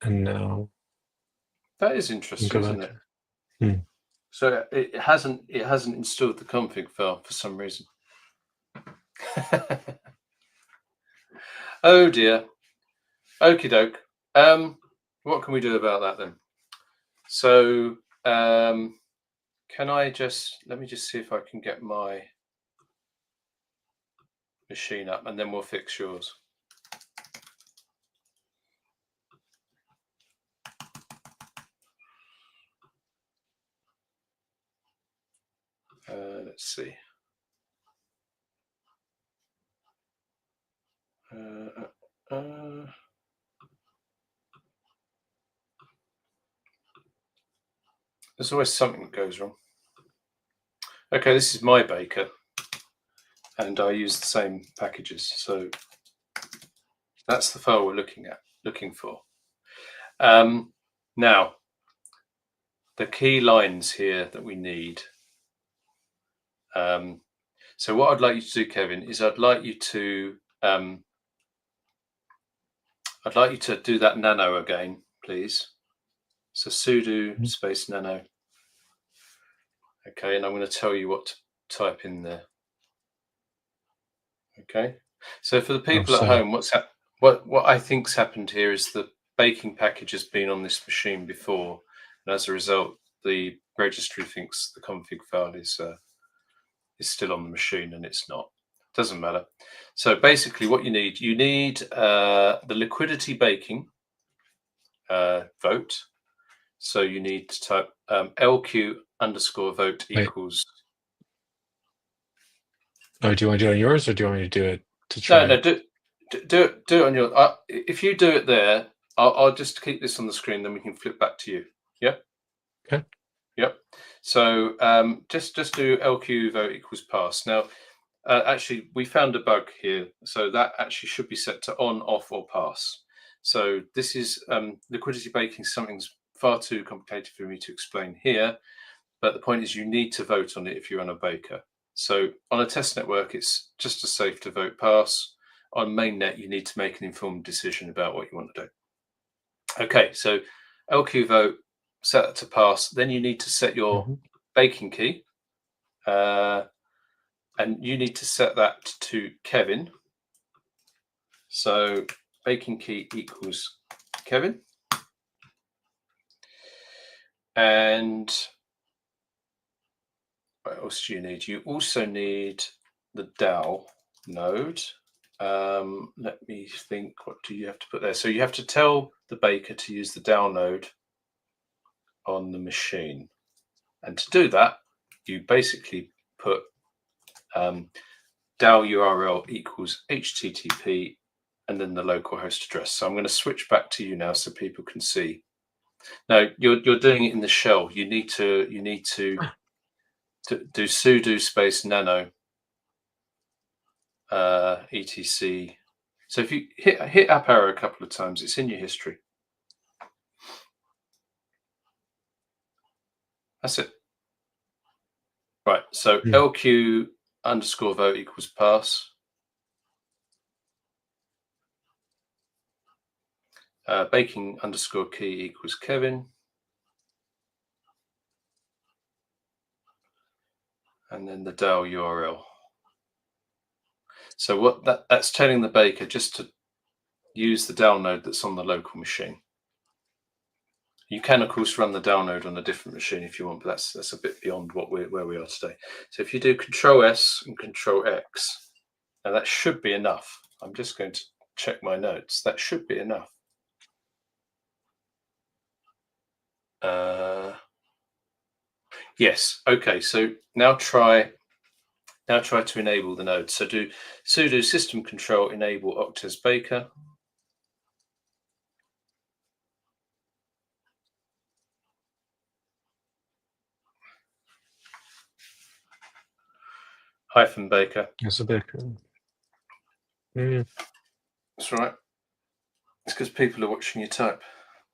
Speaker 2: And now
Speaker 1: that is interesting, isn't it? So it hasn't installed the config file for some reason. Oh dear. Okie doke. What can we do about that then? So can I let me just see if I can get my machine up, and then we'll fix yours. Let's see. There's always something that goes wrong. Okay, this is my baker, and I use the same packages. So that's the file we're looking for. Now, the key lines here that we need. So what I'd like you to do, Kevin, is I'd like you to do that nano again, please. So sudo space nano. Okay, and I'm going to tell you what to type in there. Okay, so for the people at home, what I think's happened here is the baking package has been on this machine before, and as a result, the registry thinks the config file is still on the machine, and it's not. Doesn't matter. So basically, what you need the liquidity baking vote. So you need to type LQ_vote equals.
Speaker 2: Oh, do you want to do it on yours, or do you want me to do it to try?
Speaker 1: No, do it on your. If you do it there, I'll just keep this on the screen, then we can flip back to you. Yep.
Speaker 2: Okay.
Speaker 1: Yep. So just do LQ_vote equals pass. Now, actually, we found a bug here, so that actually should be set to on, off, or pass. So this is liquidity baking. Something's far too complicated for me to explain here, but the point is you need to vote on it if you're on a baker. So on a test network, it's just as safe to vote pass. On mainnet, you need to make an informed decision about what you want to do. Okay, so LQ_vote, set that to pass. Then you need to set your baking key, and you need to set that to Kevin. So baking key equals Kevin. And what else do you need? You also need the DAO node. Let me think, what do you have to put there? So you have to tell the baker to use the DAO node on the machine. And to do that, you basically put DAO URL equals HTTP and then the local host address. So I'm going to switch back to you now so people can see. Now you're doing it in the shell. You need to do sudo space nano etc. So if you hit up arrow a couple of times, it's in your history. That's it. Right. So LQ_vote equals pass. Baking_key equals Kevin. And then the DAO URL. So what that's telling the baker just to use the DAO node that's on the local machine. You can, of course, run the DAO node on a different machine if you want, but that's a bit beyond where we are today. So if you do Control S and Control X, now that should be enough. I'm just going to check my notes. That should be enough. Yes. Okay. So now try to enable the node. So do sudo system control enable Octez baker. -baker.
Speaker 2: Yes, a baker.
Speaker 1: That's right. It's because people are watching you type.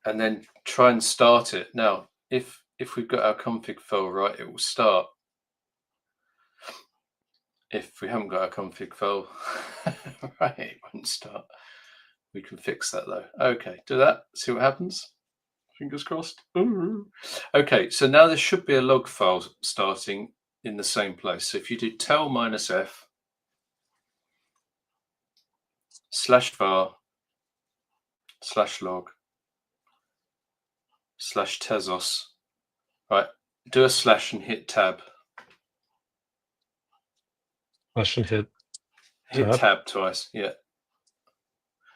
Speaker 1: And then try and start it. Now, if we've got our config file right, it will start. If we haven't got our config file right, it won't start. We can fix that though. Okay, do that. See what happens. Fingers crossed. Ooh. Okay, so now there should be a log file starting in the same place. So if you do tel -f /var/log /tezos, right, do a slash and hit tab.
Speaker 2: Slash and hit
Speaker 1: tab twice. Yeah.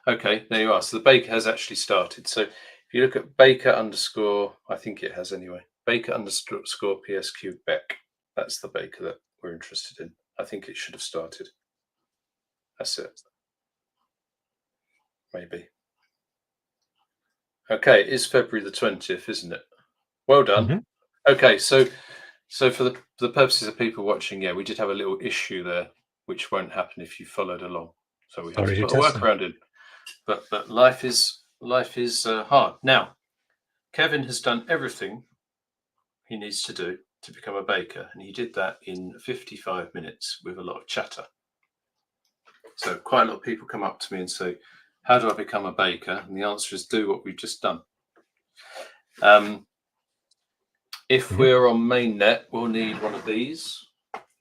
Speaker 1: Okay, there you are. So the baker has actually started. So if you look at baker underscore, I think it has anyway, baker underscore psq beck. That's the baker that we're interested in. I think it should have started. That's it. maybe. Okay, it's February the 20th, isn't it? Well done.
Speaker 2: Mm-hmm.
Speaker 1: Okay, so for the purposes of people watching, yeah, we did have a little issue there, which won't happen if you followed along. So we had to put a workaround in. But life is hard. Now, Kevin has done everything he needs to do to become a baker, and he did that in 55 minutes with a lot of chatter. So quite a lot of people come up to me and say, how do I become a baker? And the answer is do what we've just done. If we're on mainnet, we'll need one of these,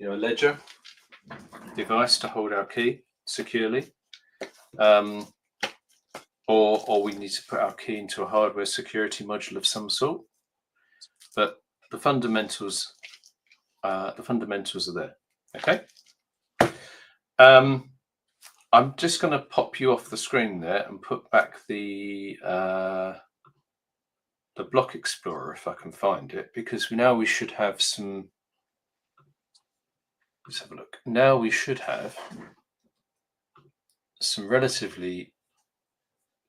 Speaker 1: a ledger device to hold our key securely. Or we need to put our key into a hardware security module of some sort. But the fundamentals are there. Okay. I'm just going to pop you off the screen there and put back the block explorer if I can find it, because now we should have some. Let's have a look. Now we should have some relatively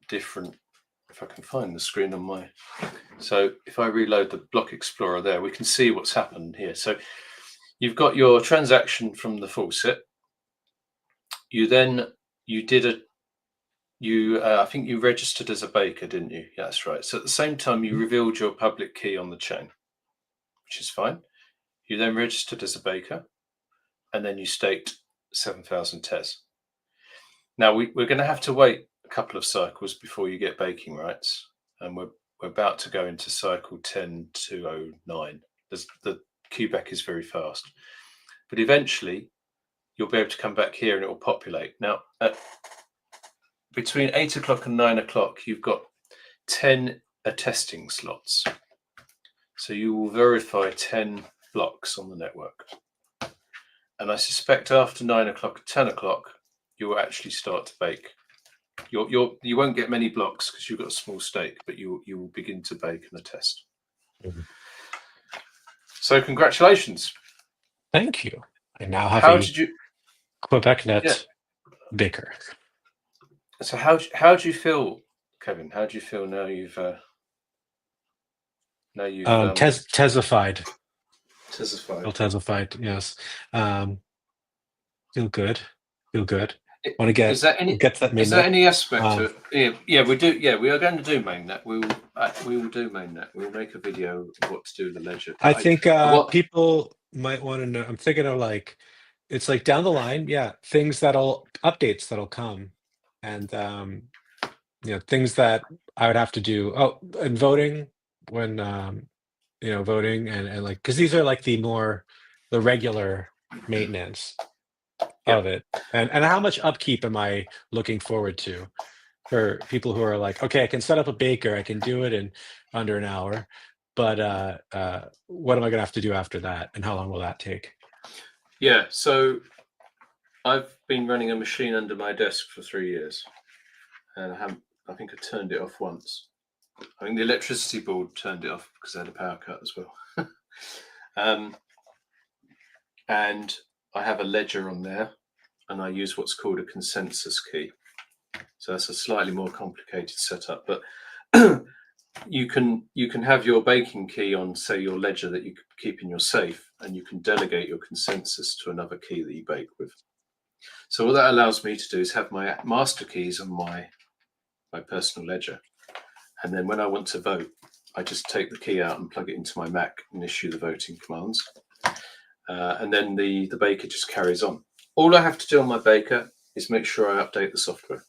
Speaker 1: different. If I can find the screen on my. So if I reload the block explorer there, we can see what's happened here. So you've got your transaction from the faucet. I think you registered as a baker, didn't you? Yeah, that's right. So at the same time, you revealed your public key on the chain, which is fine. You then registered as a baker, and then you staked 7,000 Tez. Now we're going to have to wait a couple of cycles before you get baking rights, and we're about to go into cycle 10.209. The Quebec is very fast, but eventually you'll be able to come back here and it will populate. Now, between 8 o'clock and 9 o'clock, you've got 10 attesting slots. So you will verify 10 blocks on the network. And I suspect after 9 o'clock and 10 o'clock, you will actually start to bake. You won't get many blocks because you've got a small stake, but you will begin to bake and attest. Mm-hmm. So congratulations.
Speaker 2: Thank you. I now have Quebecnet baker.
Speaker 1: So how do you feel, Kevin? How do you feel now you've
Speaker 2: Tezified.
Speaker 1: Tezified,
Speaker 2: yes. Feel good. Want to get
Speaker 1: is there any aspect to it? Yeah, we do. Yeah, we are going to do mainnet. We will do mainnet. We'll make a video of what to do with the ledger.
Speaker 2: I think people might want to know. I'm thinking of it's like down the line, updates that'll come, and things that I would have to do. Oh, and voting when voting and because these are like the regular maintenance of it, and how much upkeep am I looking forward to for people who are like, okay, I can set up a baker, I can do it in under an hour, but what am I gonna have to do after that, and how long will that take?
Speaker 1: Yeah, so I've been running a machine under my desk for 3 years, and I think I turned it off once. I think the electricity board turned it off because I had a power cut as well. And I have a ledger on there, and I use what's called a consensus key. So that's a slightly more complicated setup, but you can have your baking key on, say, your ledger that you keep in your safe, and you can delegate your consensus to another key that you bake with. So what that allows me to do is have my master keys on my personal ledger. And then when I want to vote, I just take the key out and plug it into my Mac and issue the voting commands. And then the baker just carries on. All I have to do on my baker is make sure I update the software.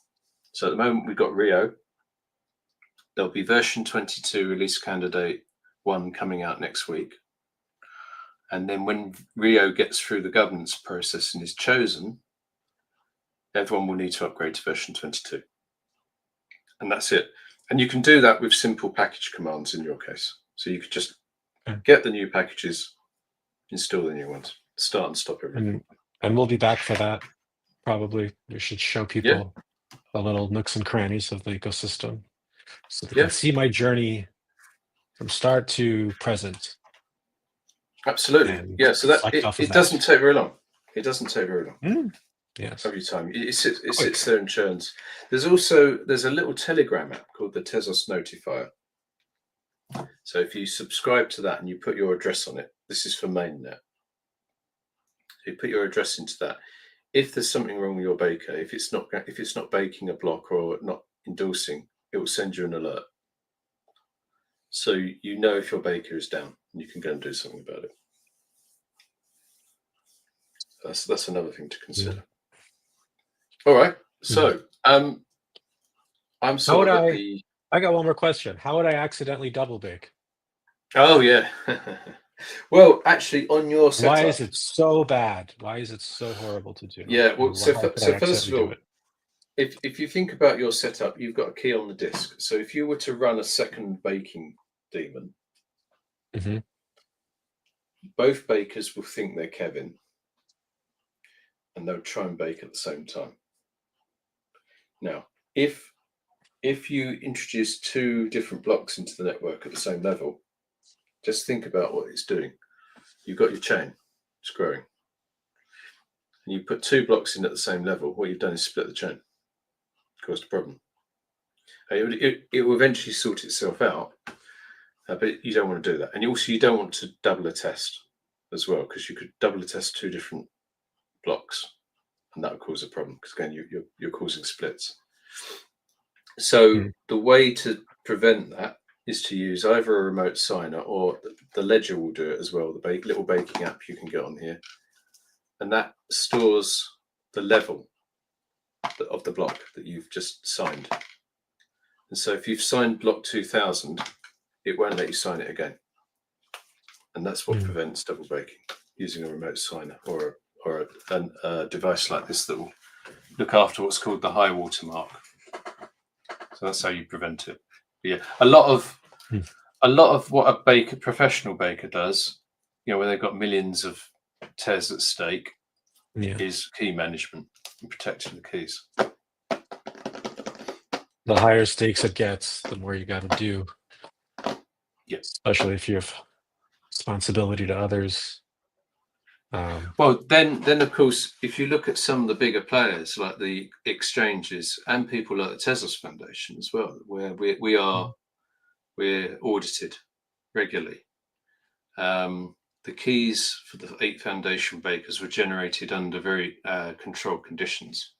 Speaker 1: So at the moment we've got Rio. There'll be version 22 release candidate 1 coming out next week. And then when Rio gets through the governance process and is chosen, everyone will need to upgrade to version 22. And that's it. And you can do that with simple package commands in your case. So you could just get the new packages, install the new ones, start and stop everything.
Speaker 2: And we'll be back for that, probably. We should show people the little nooks and crannies of the ecosystem so they can see my journey from start to present.
Speaker 1: Absolutely. Yeah, so that it doesn't take very long. It doesn't take very long.
Speaker 2: Yes.
Speaker 1: every time. It
Speaker 2: Quick.
Speaker 1: sits there and churns. There's a little Telegram app called the Tezos Notifier. So if you subscribe to that and you put your address on it, this is for mainnet. You put your address into that. If there's something wrong with your baker, if it's not baking a block or not endorsing, it will send you an alert. So you know if your baker is down and you can go and do something about it. That's another thing to consider. All right. So I'm sort of at the.
Speaker 2: I got one more question. How would I accidentally double bake?
Speaker 1: Oh yeah. Well, actually, on your setup.
Speaker 2: Why is it so bad? Why is it so horrible to do?
Speaker 1: Yeah. Well, so
Speaker 2: first
Speaker 1: of all, if you think about your setup, you've got a key on the disk. So if you were to run a second baking daemon, both bakers will think they're Kevin, and they'll try and bake at the same time. Now, if you introduce two different blocks into the network at the same level, just think about what it's doing. You've got your chain, it's growing. And you put two blocks in at the same level, what you've done is split the chain. Caused a problem. It will eventually sort itself out, but you don't want to do that. And also, you don't want to double a test as well, because you could double a test two different blocks, and that would cause a problem, because again, you're causing splits. So the way to prevent that is to use either a remote signer, or the Ledger will do it as well, the little baking app you can get on here, and that stores the level of the block that you've just signed. And so if you've signed block 2000, it won't let you sign it again. And that's what prevents double baking, using a remote signer or a device like this that will look after what's called the high water mark. So that's how you prevent it. But yeah, a lot of what a professional baker does, when they've got millions of Tez at stake, is key management and protecting the keys.
Speaker 2: The higher stakes it gets, the more you got to do.
Speaker 1: Yes,
Speaker 2: especially if you have responsibility to others.
Speaker 1: Well, then of course, if you look at some of the bigger players like the exchanges and people like the Tezos Foundation as well, where we're audited regularly. The keys for the 8 foundation bakers were generated under very controlled conditions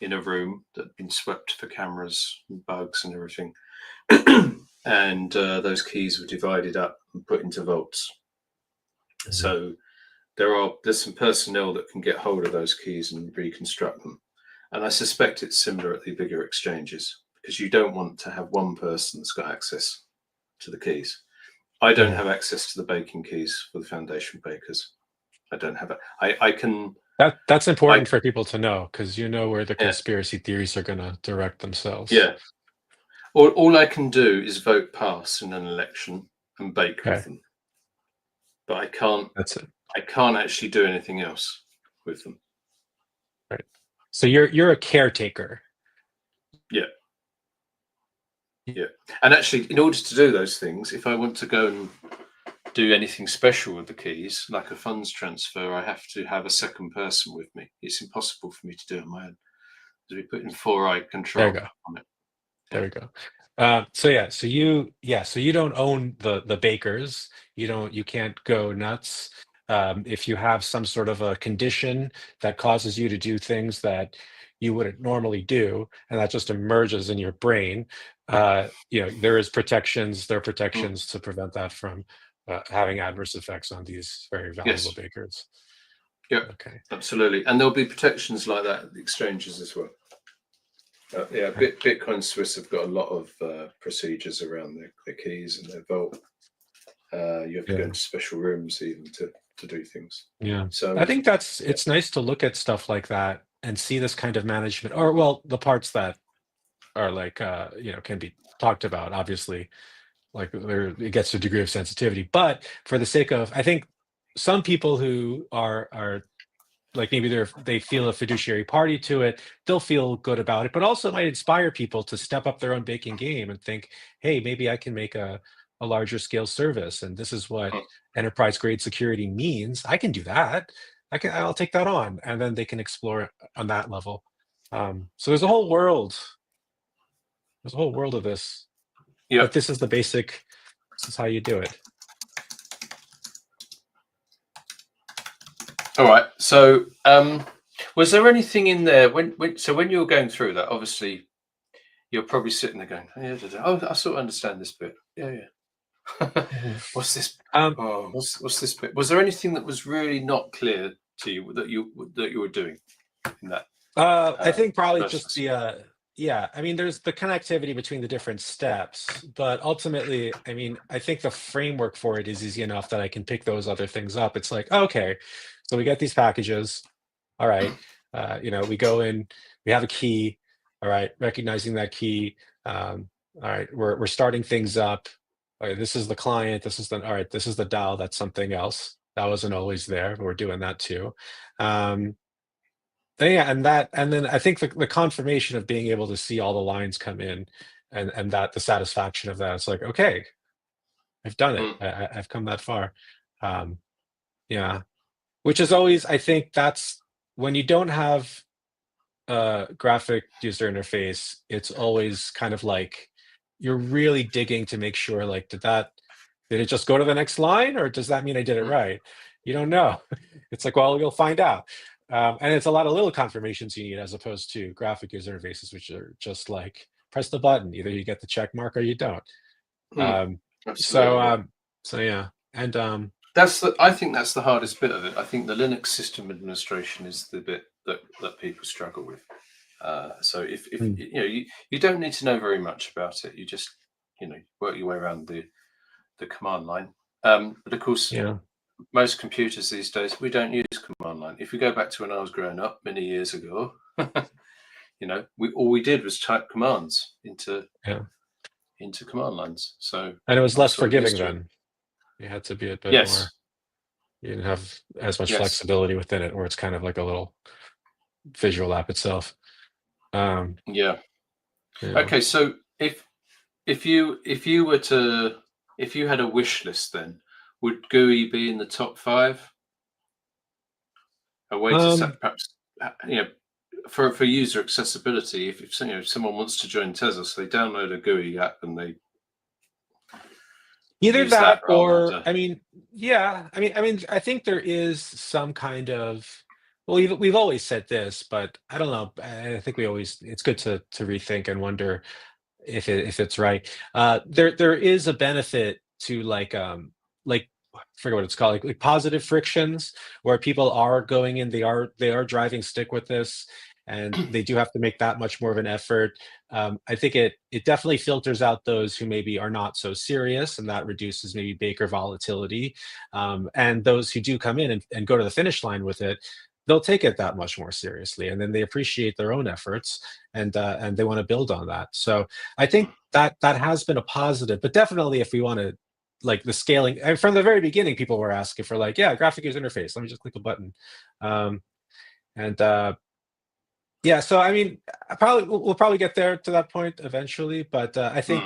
Speaker 1: in a room that had been swept for cameras and bugs and everything. And those keys were divided up and put into vaults. So there's some personnel that can get hold of those keys and reconstruct them. And I suspect it's similar at the bigger exchanges, because you don't want to have one person that's got access to the keys. I don't have access to the baking keys for the foundation bakers. I don't have it. I can.
Speaker 2: That's important for people to know, because where the conspiracy theories are going to direct themselves.
Speaker 1: Yeah. All I can do is vote pass in an election and bake with them, but I can't.
Speaker 2: That's it.
Speaker 1: I can't actually do anything else with them.
Speaker 2: Right. So you're a caretaker.
Speaker 1: Yeah. Yeah. And actually, in order to do those things, if I want to go and do anything special with the keys, like a funds transfer, I have to have a second person with me. It's impossible for me to do it on my own. So we put in 4-eye control on it.
Speaker 2: There we go. So you don't own the bakers. You can't go nuts. If you have some sort of a condition that causes you to do things that you wouldn't normally do, and that just emerges in your brain, there are protections to prevent that from having adverse effects on these very valuable bakers.
Speaker 1: Yeah, okay, absolutely. And there'll be protections like that at the exchanges as well. Bitcoin Swiss have got a lot of procedures around their keys and their vault. You have to go into special rooms even to do things.
Speaker 2: Yeah. So I think it's nice to look at stuff like that and see this kind of management, or the parts that are like can be talked about, obviously, like it gets to a degree of sensitivity. But for the sake of, I think some people who are like, maybe they feel a fiduciary party to it, they'll feel good about it, but also it might inspire people to step up their own baking game and think, hey, maybe I can make a larger scale service, and this is what enterprise grade security means. I can do that. I'll take that on, and then they can explore it on that level. So there's a whole world. There's a whole world of this,
Speaker 1: Yeah.
Speaker 2: but this is the basic. This is how you do it.
Speaker 1: All right. So, was there anything in there when you were going through that? Obviously, you're probably sitting there going, "Oh, I sort of understand this bit." Yeah, yeah.
Speaker 2: Mhm.
Speaker 1: What's this?
Speaker 2: Um,
Speaker 1: Oh, what's this bit? Was there anything that was really not clear to you that you were doing in that
Speaker 2: I think probably just
Speaker 1: process?
Speaker 2: the yeah. I mean, there's the connectivity between the different steps, but ultimately, I mean, I think the framework for it is easy enough that I can pick those other things up. It's like, okay, so we get these packages. All right, we go in, we have a key. All right, recognizing that key. All right, we're starting things up. All right, this is the client. This is the all right. This is the DAO. That's something else. That wasn't always there. But we're doing that too. Um, yeah, and then I think the confirmation of being able to see all the lines come in, and that the satisfaction of that, it's like, okay, I've done it.
Speaker 1: Mm,
Speaker 2: I've come that far. Um, yeah, which is always, I think that's when you don't have a graphic user interface, it's always kind of like you're really digging to make sure, like, did it just go to the next line, or does that mean I did it
Speaker 1: mm,
Speaker 2: right? You don't know. It's like, well, you'll find out. And it's a lot of little confirmations you need as opposed to graphic user interfaces, which are just like press the button. Either you get the check mark or you don't.
Speaker 1: mm.
Speaker 2: Um, so,
Speaker 1: Absolutely, yeah.
Speaker 2: um, so yeah, and
Speaker 1: I think that's the hardest bit of it. I think the Linux system administration is the bit that people struggle with. So if
Speaker 2: mm,
Speaker 1: you don't need to know very much about it. You just work your way around the command line. But of course,
Speaker 2: yeah,
Speaker 1: most computers these days we don't use command line. If you go back to when I was growing up many years ago, we all we did was type commands
Speaker 2: yeah,
Speaker 1: into command lines. So
Speaker 2: and it was
Speaker 1: I was
Speaker 2: less
Speaker 1: sort of
Speaker 2: forgiving
Speaker 1: used to it.
Speaker 2: then. You had to be a bit more.
Speaker 1: Yes,
Speaker 2: You didn't have as much
Speaker 1: yes,
Speaker 2: flexibility within it, or it's kind of like a little visual app itself. Um,
Speaker 1: yeah.
Speaker 2: yeah.
Speaker 1: Okay, so if you were to if you had a wish list, then would GUI be in the top five? A way to
Speaker 2: Um,
Speaker 1: set perhaps for user accessibility. If someone wants to join Tezos, they download a GUI app and they
Speaker 2: Either
Speaker 1: use that
Speaker 2: that
Speaker 1: rather
Speaker 2: or
Speaker 1: than.
Speaker 2: I mean, yeah, I think there is some kind of well, we've always said this, but I don't know. I think we always it's good to rethink and wonder if it's right. There is a benefit to like I forget what it's called, like positive frictions where people are going in, they are driving stick with this, and they do have to make that much more of an effort. I think it definitely filters out those who maybe are not so serious, and that reduces maybe Baker volatility. And those who do come in and go to the finish line with it, they'll take it that much more seriously, and then they appreciate their own efforts, and they want to build on that. So I think that has been a positive, but definitely if we want to like the scaling, and from the very beginning, people were asking for like, yeah, graphic user interface. Let me just click a button, um, and yeah. So I mean, we'll probably get there to that point eventually, but I think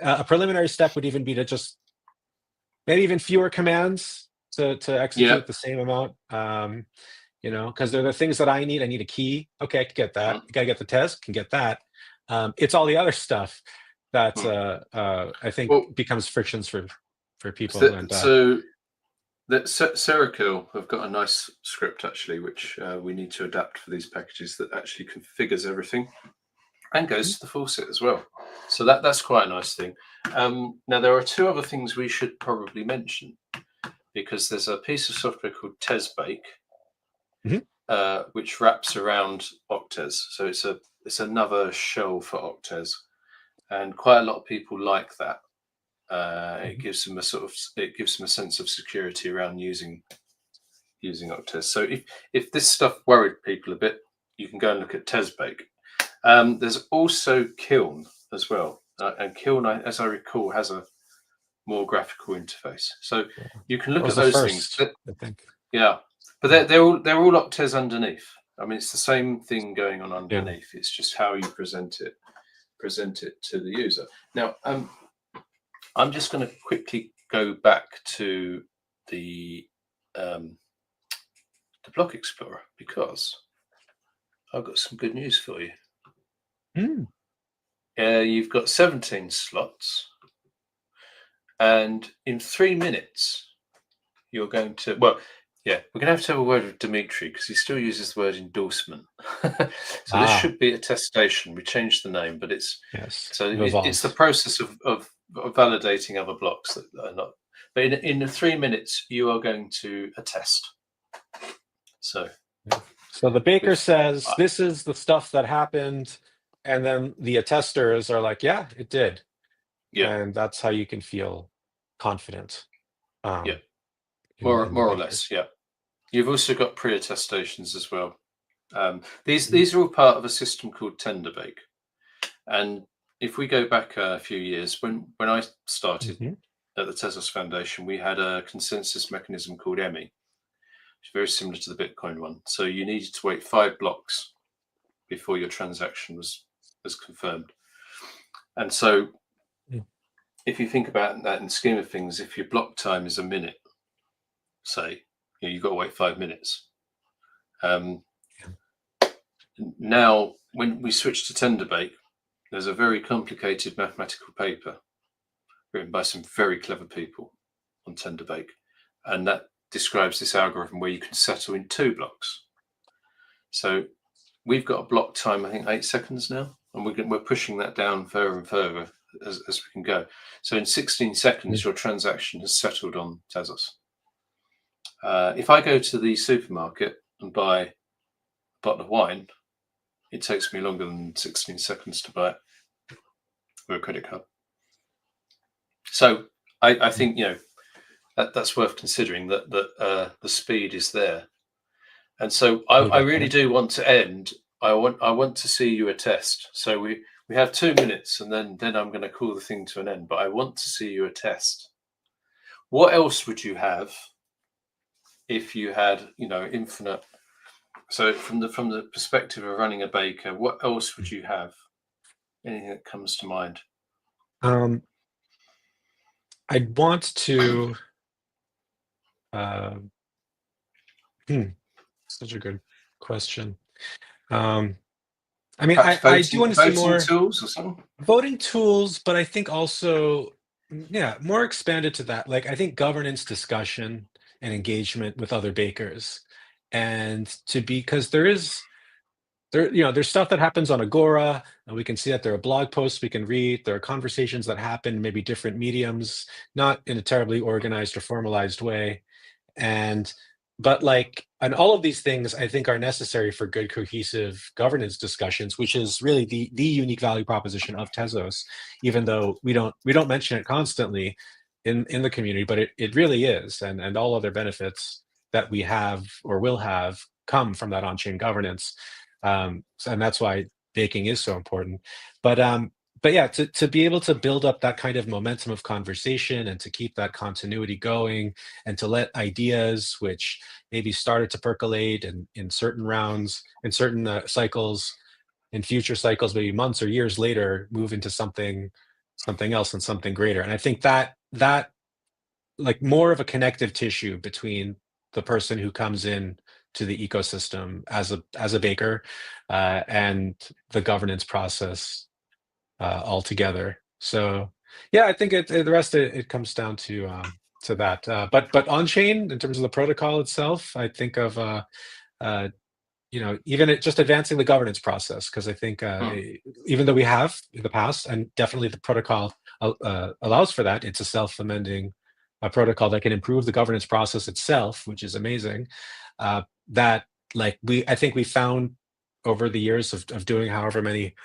Speaker 1: Hmm.
Speaker 2: a preliminary step would even be to just maybe even fewer commands to
Speaker 1: Yeah.
Speaker 2: execute the same amount. Because they're the things that I need. I need a key. Okay, I can get that.
Speaker 1: Hmm.
Speaker 2: I gotta get the test, can get that. It's all the other stuff that
Speaker 1: Hmm.
Speaker 2: I think
Speaker 1: Well,
Speaker 2: becomes frictions for people.
Speaker 1: so,
Speaker 2: And
Speaker 1: so that Serical have got a nice script actually, which we need to adapt for these packages that actually configures everything and goes to the faucet as well. So that's quite a nice thing. Now there are two other things we should probably mention because there's a piece of software called Tezbake,
Speaker 2: Mhm.
Speaker 1: which wraps around Octez. So it's another shell for Octez, and quite a lot of people like that. It
Speaker 2: Mhm.
Speaker 1: gives them a sense of security around using Octez. So if this stuff worried people a bit, you can go and look at Tezbake. There's also Kiln as well, and Kiln, as I recall, has a more graphical interface. So you can
Speaker 2: That
Speaker 1: look
Speaker 2: was
Speaker 1: at
Speaker 2: the
Speaker 1: those things.
Speaker 2: first, I think.
Speaker 1: Yeah, but
Speaker 2: Yeah.
Speaker 1: they're all Octez underneath. I mean, it's the same thing going on
Speaker 2: Yeah.
Speaker 1: underneath. It's just how you present it to the user. Now, I'm just going to quickly go back to the um, the Block Explorer, because I've got some good news for you. You've got 17 slots, and in 3 minutes, you're going to, well, yeah, we're going to have a word with Dimitri because he still uses the word endorsement. So this should be attestation. We changed the name, but it's it's the process of validating other blocks that are not. But in 3 minutes, you are going to attest. So
Speaker 2: the baker says this is the stuff that happened, and then the attesters are like, yeah, it did.
Speaker 1: Yeah,
Speaker 2: and that's how you can feel confident.
Speaker 1: Yeah, more or less. Yeah. You've also got pre-attestations as well. These are all part of a system called TenderBake. And if we go back a few years, when I started at the Tezos Foundation, we had a consensus mechanism called EMI, which is very similar to the Bitcoin one. So you needed to wait 5 blocks before your transaction was confirmed. And so if you think about that in the scheme of things, if your block time is a minute, say, you've got to wait 5 minutes. Now, when we switch to TenderBake, there's a very complicated mathematical paper written by some very clever people on TenderBake, and that describes this algorithm where you can settle in 2 blocks. So we've got a block time, I think 8 seconds now, and we're pushing that down further and further as we can go. So in 16 seconds, your transaction has settled on Tezos. If I go to the supermarket and buy a bottle of wine, it takes me longer than 16 seconds to buy it with a credit card. So I think that's worth considering that the speed is there. And so I really do want to end. I want to see you attest. So we have 2 minutes, and then I'm going to call the thing to an end. But I want to see you attest. What else would you have if you had infinite? So from the perspective of running a baker, what else would you have? Anything that comes to mind?
Speaker 2: I'd want to. Such a good question. I mean, I do want to see more
Speaker 1: tools or something.
Speaker 2: Voting tools, but I think also, more expanded to that. Like, I think governance discussion and engagement with other bakers, and because there's stuff that happens on Agora, and we can see that there are blog posts we can read. There are conversations that happen, maybe different mediums, not in a terribly organized or formalized way, but all of these things I think are necessary for good cohesive governance discussions, which is really the unique value proposition of Tezos, even though we don't mention it constantly in the community, but it really is, and all other benefits that we have or will have come from that on-chain governance, and that's why baking is so important. But yeah, to be able to build up that kind of momentum of conversation and to keep that continuity going, and to let ideas which maybe started to percolate in certain rounds, in certain cycles, in future cycles, maybe months or years later, move into something else and something greater. And I think that like more of a connective tissue between the person who comes in to the ecosystem as a baker and the governance process altogether. So yeah, I think the rest of it comes down to that. But on chain, in terms of the protocol itself, I think of even just advancing the governance process, because I think even though we have in the past, and definitely the protocol allows for that, it's a self-amending protocol that can improve the governance process itself, which is amazing. I think we found over the years of doing however many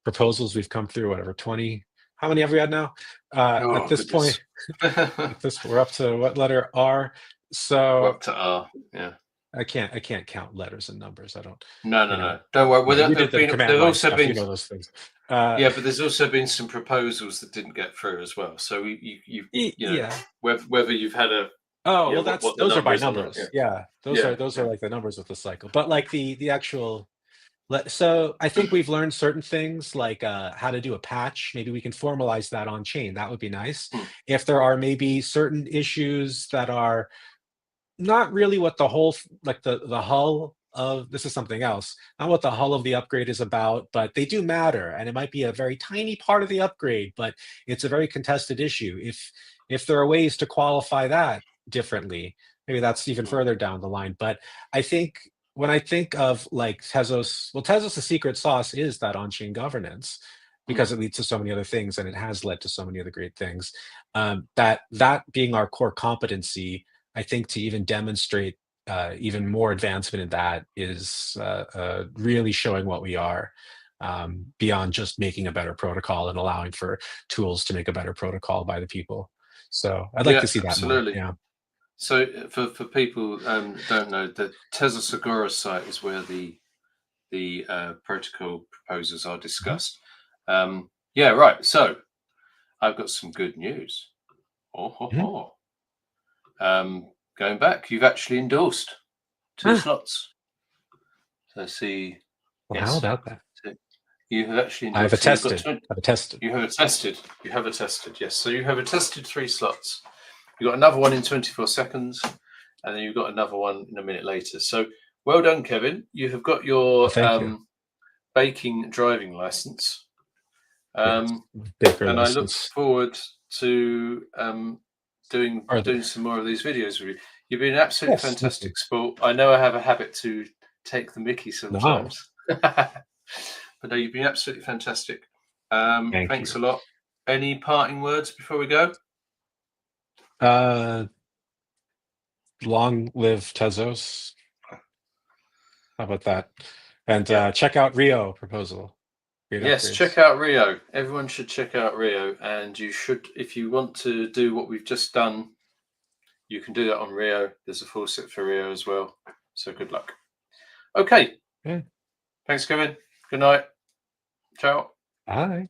Speaker 2: proposals we've come through, whatever 20. How many have we had now? At this point, we're up to what letter? R. So
Speaker 1: we're up to R. Yeah.
Speaker 2: I can't count letters and numbers. I don't.
Speaker 1: No. Don't worry. Well, there've also been
Speaker 2: those things.
Speaker 1: Yeah, but there's also been some proposals that didn't get through as well. So whether you've had a
Speaker 2: those are by numbers. Those are like the numbers of the cycle. But like the actual. So I think we've learned certain things, like how to do a patch. Maybe we can formalize that on chain. That would be nice. If there are maybe certain issues that are not really what the whole like the hull of this is something else. Not what the hull of the upgrade is about, but they do matter, and it might be a very tiny part of the upgrade, but it's a very contested issue. If there are ways to qualify that differently, maybe that's even
Speaker 1: Mm,
Speaker 2: further down the line. But I think when I think of like Tezos, well, Tezos' secret sauce is that on-chain governance
Speaker 1: mm,
Speaker 2: because it leads to so many other things, and it has led to so many other great things. That being our core competency, I think to even demonstrate even more advancement in that is really showing what we are beyond just making a better protocol and allowing for tools to make a better protocol by the people. So I'd like
Speaker 1: yeah,
Speaker 2: to see that more.
Speaker 1: absolutely.
Speaker 2: Yeah.
Speaker 1: So for people that don't know, the Tezos Agora site is where the protocol proposals are
Speaker 2: Mhm.
Speaker 1: discussed. Yeah, right. So I've got some good news. Oh, ho,
Speaker 2: Mhm.
Speaker 1: ho. Going back, you've actually endorsed two
Speaker 2: Ah,
Speaker 1: slots. So see,
Speaker 2: well, how
Speaker 1: yes,
Speaker 2: about that?
Speaker 1: so you have actually
Speaker 2: I've
Speaker 1: endorsed. So you've got
Speaker 2: attested.
Speaker 1: 20,
Speaker 2: I've attested.
Speaker 1: you have attested. You have attested. Yes. So you have attested 3 slots. You've got another one in 24 seconds, and then you've got another one in a minute later. So well done, Kevin. You have got
Speaker 2: Well,
Speaker 1: your
Speaker 2: thank you.
Speaker 1: baking driving license.
Speaker 2: Yes,
Speaker 1: Um,
Speaker 2: Baker
Speaker 1: and I look
Speaker 2: license.
Speaker 1: forward to
Speaker 2: Are
Speaker 1: doing
Speaker 2: there?
Speaker 1: some more of these videos with you. You've been an absolutely
Speaker 2: Yes. Thank you.
Speaker 1: fantastic sport. I know I have a habit to take the mickey
Speaker 2: No,
Speaker 1: sometimes, but no, you've been absolutely fantastic.
Speaker 2: thank
Speaker 1: Thanks
Speaker 2: you.
Speaker 1: a lot. Any parting words before we go?
Speaker 2: Uh, long live Tezos. How about that? And
Speaker 1: Yeah.
Speaker 2: check out Rio proposal. Great
Speaker 1: Yes, check
Speaker 2: upgrades.
Speaker 1: out Rio. Everyone should check out Rio, and you should, if you want to do what we've just done, you can do that on Rio. There's a faucet for Rio as well. So good luck. Okay.
Speaker 2: Yeah.
Speaker 1: Thanks, Kevin. Good night. Ciao.
Speaker 2: Bye.